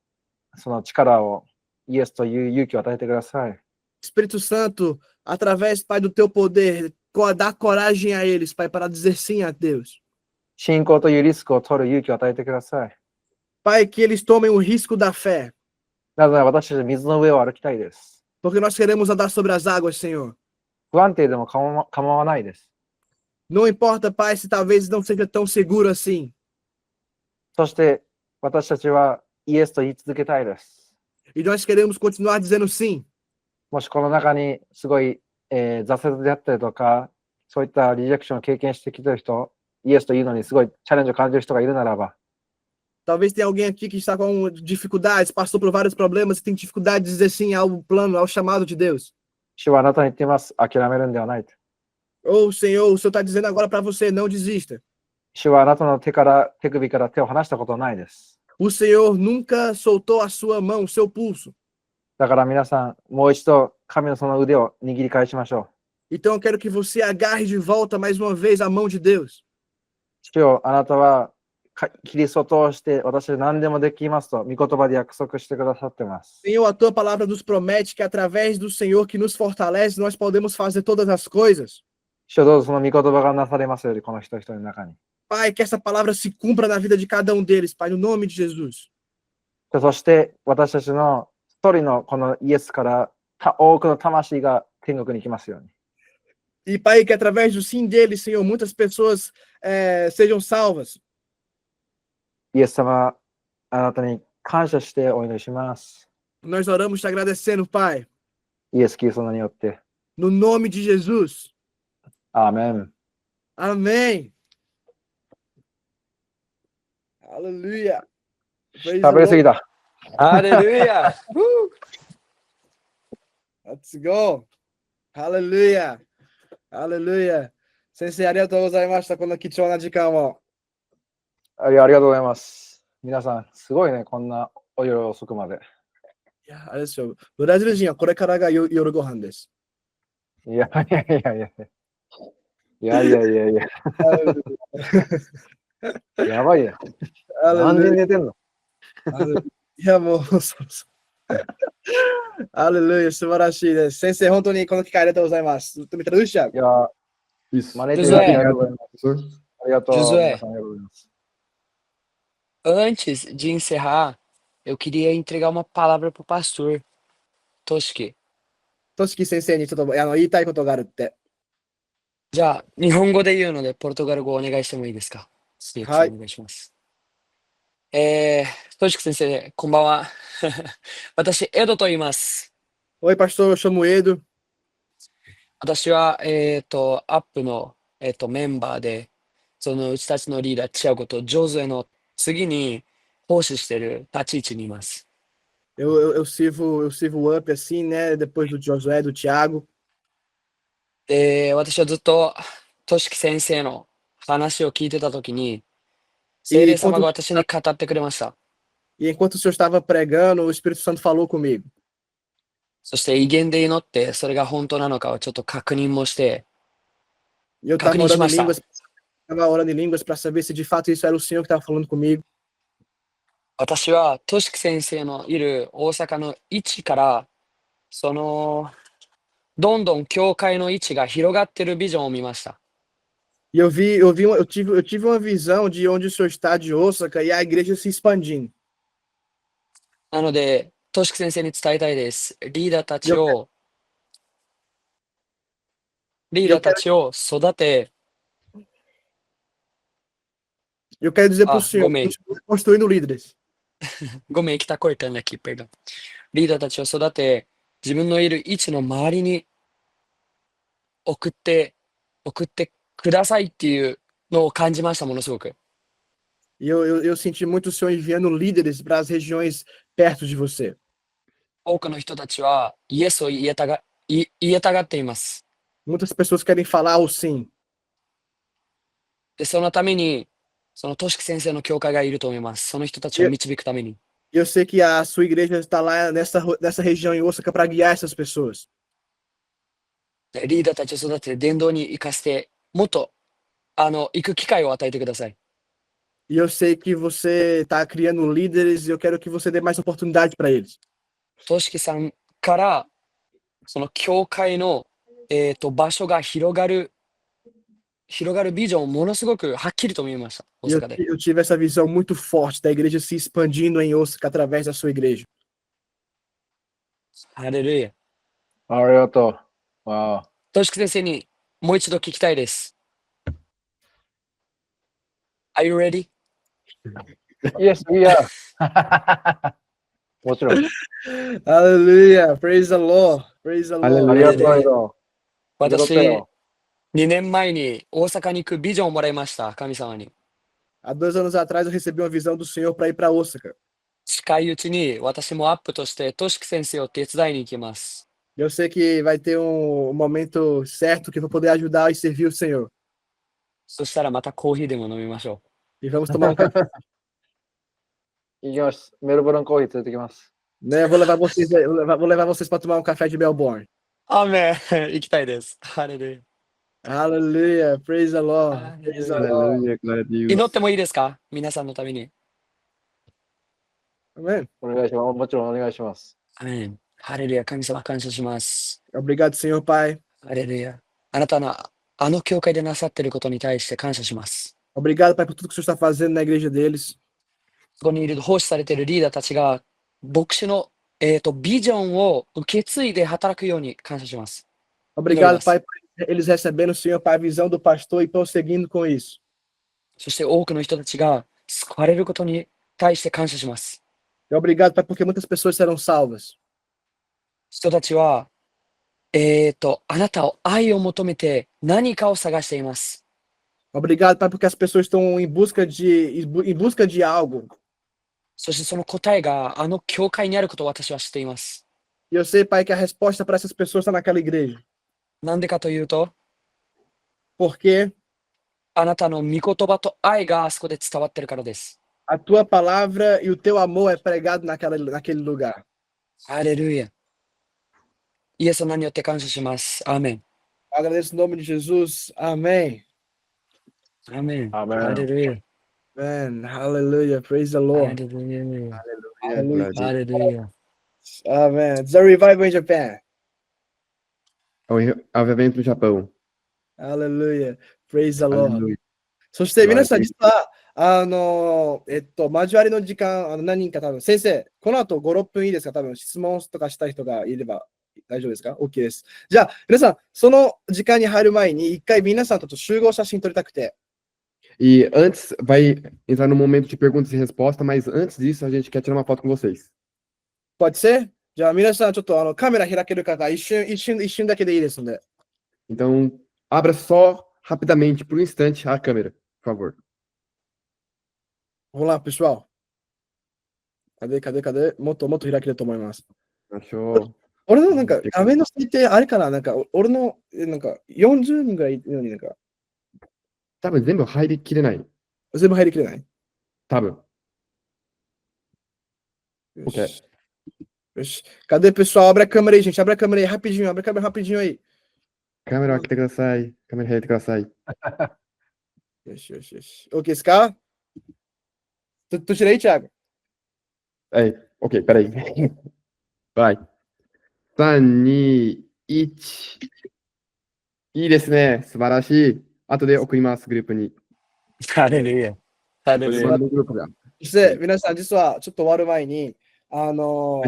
その力を、イエスという勇気を与えてください。 Espírito Santo, através, Pai, do teu poder, dá coragem a eles, Pai, para dizer sim a Deus. 信仰というリスクを取る勇気を与えてください。 Pai, que eles tomem o risco da fé, なぜなら私たちは水の上を歩きたいです。 porque nós queremos andar sobre as águas, Senhor. 不安定でも構わないです。 Não importa, Pai, se talvez não seja tão seguro assim. そして私たちはイエスと言い続けたいです。 E nós queremos continuar dizendo sim. もしこの中にすごい、挫折であったりとか、そういったリジェクションを経験してきている人、イエスというのにすごいチャレンジを感じる人がいるならば、 Talvez tenha alguém aqui que está com dificuldades, passou por vários problemas e tem dificuldade de dizer sim ao plano, ao chamado de Deus. 主はあなたに言っています。諦めるんではないと。 Ou, Senhor, o Senhor está dizendo agora para você, não desista. 主はあなたの手首から手を離したことはないです。 O Senhor nunca soltou a sua mão, o seu pulso. だから皆さん、もう一度神のその腕を握り返しましょう。 Então eu quero que você agarre de volta mais uma vez a mão de Deus. 主よ、あなたはキリストを通して私は何でもできますと、御言葉で約束してくださっています。 Senhor, a tua palavra nos promete que através do Senhor que nos fortalece, nós podemos fazer todas as coisas. 主よ、どうぞその御言葉がなされますように、この人一人の中に。 Pai, que essa palavra se cumpra na vida de cada um deles, Pai, no nome de Jesus. そして私たちの一人のこのイエスから多くの魂が天国に行きますように。 E, Pai, que através do sim deles, Senhor, muitas pessoas sejam salvas. イエス様、あなたに感謝してお祈りします。 Nós oramos te agradecendo, Pai, イエス・キリストの名によって。 no nome de Jesus. アーメン。 Amém. Aleluia. Praise the 喋りすぎ Lord. だ。 Aleluia! Let's go. Aleluia. Aleluia. Sensei, arigatou gozaimashita. この貴重な時間を。ありがとうございます。皆さん、すごいね、こんなお夜遅くまで。いや、あれですよ。ブラジル人はこれからが夜ご飯です。いやいやいやいや。いやいやいやいや。やばいね。何時に寝てんの？いや、もう、そうそう。Aleluia, 素晴らしいです。先生、本当にこの機会ありがとうございます。Tu me traduz, いや、 Isso. 招いていただきありがとうございます。 Professor? ありがとう。 Josué. 皆さんありがとうございます。 Antes de encerrar, eu queria entregar uma palavra pro pastor Toshiki. としき先生にちょっと言いたいことがあるって。じゃあ、日本語で言うので、ポルトガル語お願いしてもいいですか？お願いします。トシキ先生、こんばんは。私、エドと言います。Oi, pastor, eu chamo Edo. 私は、アップの、メンバーで、そのうちたちのリーダー、チアゴとジョズエの次に奉仕してる立ち位置にいます。Eu sirvo o up assim, né? Depois do Josué, do Thiago. 私はずっと、トシキ先生の話を聞いてたときに、聖霊様が私に語ってくれました。E enquanto o senhor estava pregando, o Espírito Santo falou comigo. そして威厳で祈って、それが本当なのかをちょっと確認もして、 E eu estava orando em línguas para saber se de fato isso era o Senhor que estava falando comigo. 私はトシキ先生のいる大阪の位置から、その、どんどん教会の位置が広がってるビジョンを見ました。 E eu tive uma visão de onde o senhor está de Osaka e a igreja se expandindo. なので、トシキ先生に伝えたいです。リーダーたちを育て、 Eu quero dizer para o Ah, senhor, gomei. continue construindo líderes. ごめん、北コイタンだけ、ペルドン。リーダーたちを育て、自分のいる位置の周りに送ってくださいっていうのを感じました、ものすごく。 E eu senti muito o senhor enviando líderes para as regiões perto de você. 多くの人たちはイエスを言えたがっています。 Muitas pessoas querem falar o sim. で、そのために、そのとしき先生の教会がいると思います。その人たちを導くために。Eu sei que a sua igreja está lá nessa região em Osaka para guiar essas pessoas. でリーダーたちを育てて伝道に行かせて、もっと、行く機会を与えてください。 E eu sei que você está criando líderes e eu quero que você dê mais oportunidade para eles. としきさんから、その教会の、場所が広がるビジョンをものすごくはっきりと見えました。大 E eu, 阪で。 eu tive essa visão muito forte da igreja se expandindo em Osaka através da sua igreja. ハレルヤ。ありがとう。わあ。としき先生にもう一度聞きたいです。Are you ready? Yes, we are. もちろん。 Aleluia! Praise the Lord! Praise the Lord! ありがとうよ。ありがとう私、よ。 2年前に大阪に行くビジョンをもらいました、神様に。 Há 2 anos atrás eu recebi uma visão do Senhor para ir para Osaka. 近いうちに私もアップとしてとしき先生を手伝いに行きます。 Eu sei que vai ter momento certo que eu vou poder ajudar e servir o Senhor. そしたらまたコーヒーでも飲みましょ E vamos tomar café. 行きます。メルボルンコーヒー連れてきます。 Né? Eu vou levar vocês para tomar um café de Melbourne. う。アーメン行きたいです。ハレルヤ。 Aleluia! Praise the Lord! Praise the Lord! Aleluia, glória a Deus. 祈ってもいいですか、皆さんのために。 Amém? お願いします。もちろんお願いします。アーメン。ハレルヤ、神様感謝します。 Obrigado, Senhor Pai. ハレルヤ。あなたのあの教会でなさっていることに対して感謝します。 Obrigado, Pai, por tudo que o Senhor está fazendo na igreja deles. そこにいる奉仕されているリーダーたちが牧師の、ビジョンを受け継いで働くように感謝します。 Obrigado, Pai, por eles recebendo, Senhor Pai, a visão do pastor e prosseguindo com isso. そして多くの人たちが救われることに対して感謝します。 E obrigado, Pai, porque muitas pessoas serão salvas. 人たちは、あなたを愛を求めて何かを探しています。 Obrigado, Pai, porque as pessoas estão em busca de algo. そしてその答えがあの教会にあることを私は知っています。 E eu sei, Pai, que a resposta para essas pessoas está naquela igreja. なんでかというと、 Porque あなたの御言葉と愛があそこで伝わってるからです。 a tua palavra e o teu amor é pregado naquele lugar. ハレルヤ。イエスの名によって感謝します。アーメン。 Agradeço em nome de Jesus. Amém. アーメン。アーメンハレルヤ。 Amen. Hallelujah. Praise the ハ Lord. レルヤ。 Hallelujah. ハレルヤ。 Amen. It's a revival in Japan. Avivamento no Japão. Hallelujah. Praise the Lord. Aleluia. そして皆さん、はい実は、交わりの時間、何人か多分、先生、この後5、6分いいですか？多分、質問とかしたい人がいれば大丈夫ですか？ OK です。じゃあ、皆さん、その時間に入る前に、一回皆さんと集合写真撮りたくて、 E antes, vai entrar no momento de perguntas e respostas, mas antes disso, a gente quer tirar uma foto com vocês. pode ser? じゃあ、皆さん、ちょっとカメラ開ける方、一瞬だけでいいですので。 Então, abra só rapidamente, por um instante, a câmera, por favor. Vamos lá, pessoal. Cadê? もっと開けると思います。 Achou? 俺の画面の設定あれかな？俺の40人ぐらいいるのに多分全部入りきれない。全部入りきれない多分。よ OK し。よし。Cadê, pessoal? Abre a câmera aí, gente. Abre a câmera aí, rapidinho. Abre a câmera rapidinho aí. カメラ開けてください。カメラ開いてください。よし。OK ですか？tu tirei, Thiago? É, ok, peraí. Vai. 3、2、1。いいですね。素晴らしい。後で送ります、グループに。ハレルヤ。ハレルヤ。グループが。そして皆さん、実はちょっと終わる前に、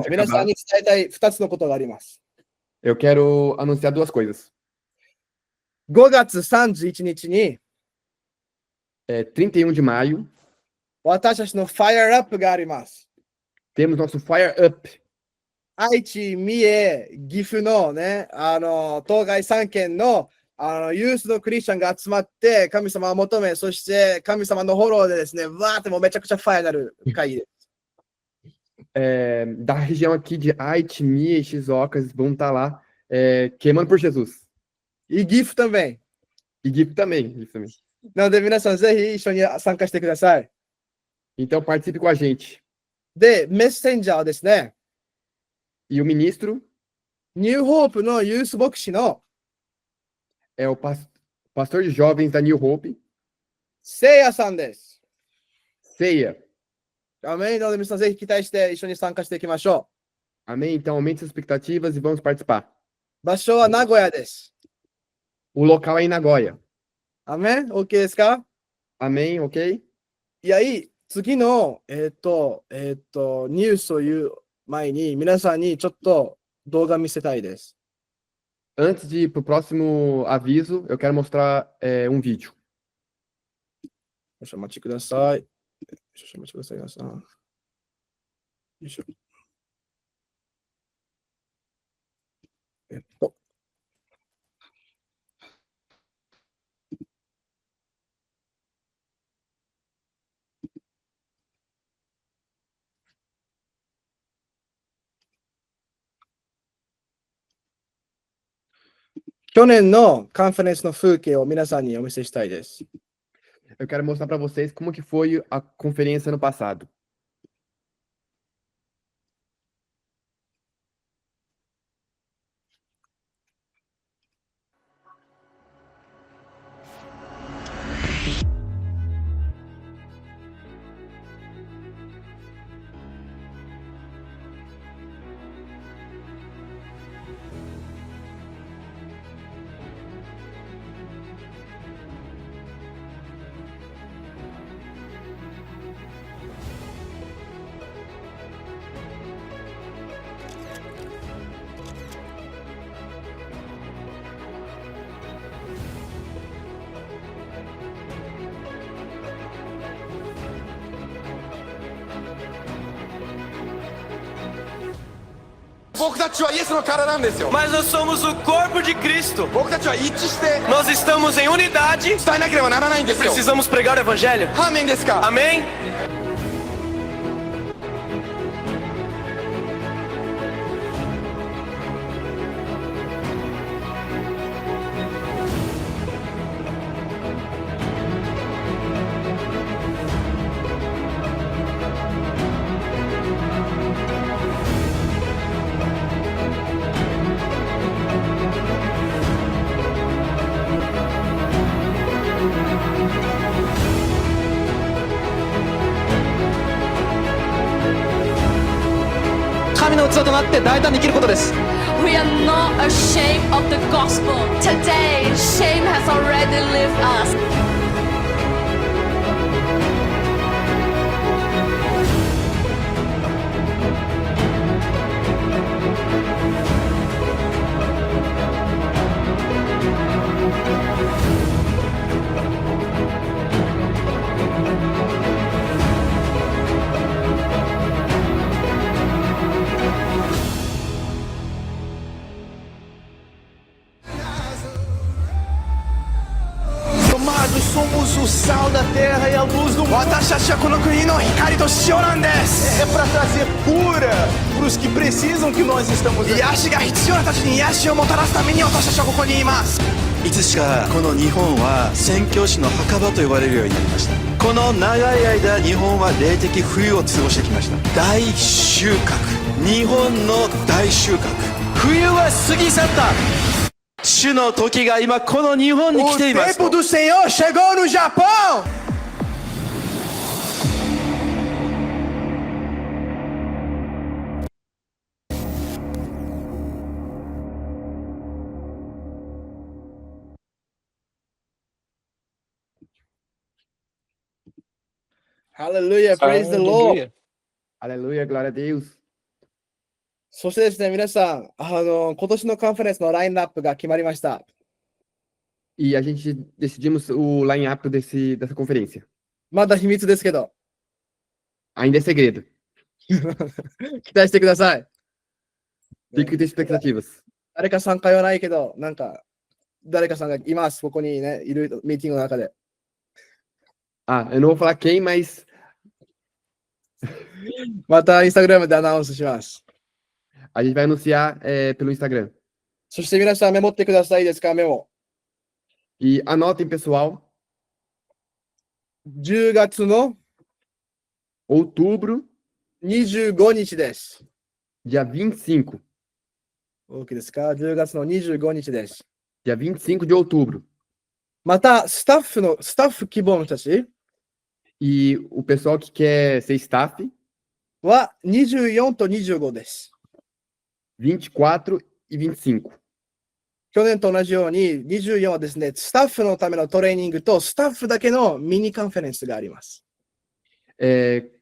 皆さんに伝えたい2つのことがあります。 Eu quero anunciar duas coisas. 5月31日に、 31 de maio, 私たちの Fire Up があります。 temos nosso Fire Up. 愛知、三重、岐阜のね、当該3県のユースのクリスチャンが集まって、神様を求め、そして神様のフォローでですね、わーってもうめちゃくちゃファイアになる会議です。Da região aqui de Haiti, Mia e Shizocas vão estar lá queimando por Jesus. E GIF também. E Gif também. Gif também. なので皆さんぜひ一緒に参加してください。 Então participe com a gente. で、メッセンジャーはですね、 E o ministro ニューホープのユース牧師の é o pastor de jovens da New Hope, せいやさんです。 Ceia. アメン。なので皆さんぜひ期待して一緒に参加していきましょ Amém? Então aumente suas expectativas e vamos participar. う。場所は名古屋です。 O local é em Nagoya. アメン。OK ですか？ Amém? Ok? いや、いい。次の、ニュースを言う前に、皆さんにちょっと動画見せたいです。 Antes de ir para o próximo aviso, eu quero mostrar um vídeo. 少々お待ちください。少々お待ちください、皆さん。よいしょ。去年のカンファレンスの風景を皆さんにお見せしたいです。 Eu quero mostrar para vocês como que foi a conferência no passado. 僕たちはイエスの体なんですよ。 Mas nós somos o corpo de Cristo. 僕たちは一致して Nós estamos em unidade. 伝えなければならないんですよ。 Precisamos pregar o evangelho. アーメンですか？ Amém? We are not ashamed of the gospel. Today, shame has already left us. Amados, somos o sal da terra e a luz do mundo. 私たちはこの国の光と塩なんです。 É para trazer cura para os que precisam que nós estamos aqui. 癒しが必要なたちに癒しをもたらすために私たちはここにいます。いつしかこの日本は宣教師の墓場と呼ばれるようになりました。この長い間日本は霊的冬を過ごしてきました。大収穫、日本の大収穫。冬は過ぎ去った。主の時が今この日本に O 来ています。 tempo do Senhor chegou no Japão. Hallelujah, praise the Lord. Aleluia, glória a Deus. そしてですね、皆さん、今年のカンファレンスのラインナップが決まりました。 E a gente decidimos o line-up dessa conferência. まだ秘密ですけど、 Ainda é segredo. 期待してください。 Fique com expectativas. 誰か参加はないけど、なんか、誰かさんがいます、ここにね、いるミーティングの中で。 Ah, eu não vou falar quem, mas またインスタグラムでアナウンスします。 a gente vai anunciar pelo Instagram. そして皆さんメモってください。いいですか、メモ。 E anotem, pessoal. 10月の outubro, 25日です。 dia 25. OK ですか ?10 月の25日です。 Dia 25 de outubro. また、スタッフ希望の人たち E o pessoal que quer ser staff, は24と25です。 24 e 25. 去年と同じように24はですね、スタッフのためのトレーニングとスタッフだけのミニカンフェレンスがあります。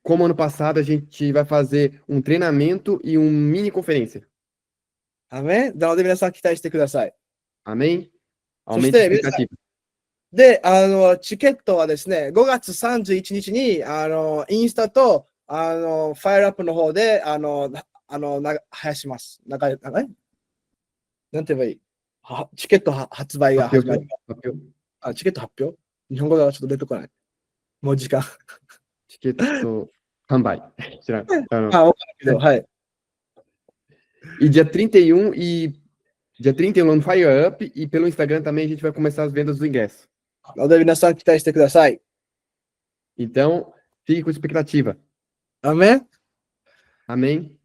Como ano passado, a gente vai fazer um treinamento e uma mini conferência. アメンなので皆さん期待してください。 Amém? Aumente Gostei, a expectativa. で、チケットはですね、5月31日に、インスタと、ファイルアップの方で、生やします。なんて言えばいいチケット発売が始まります。チケット発表日本語がちょっと出てこない。もう時間。チケット販売。知らん。わかんないけど、はい。 E dia 31 dia 31 lá no Fire Up e pelo Instagram também a gente vai começar as vendas dos ingressos. なので皆さん期待してください。 Então, fique com expectativa. アメン Amém?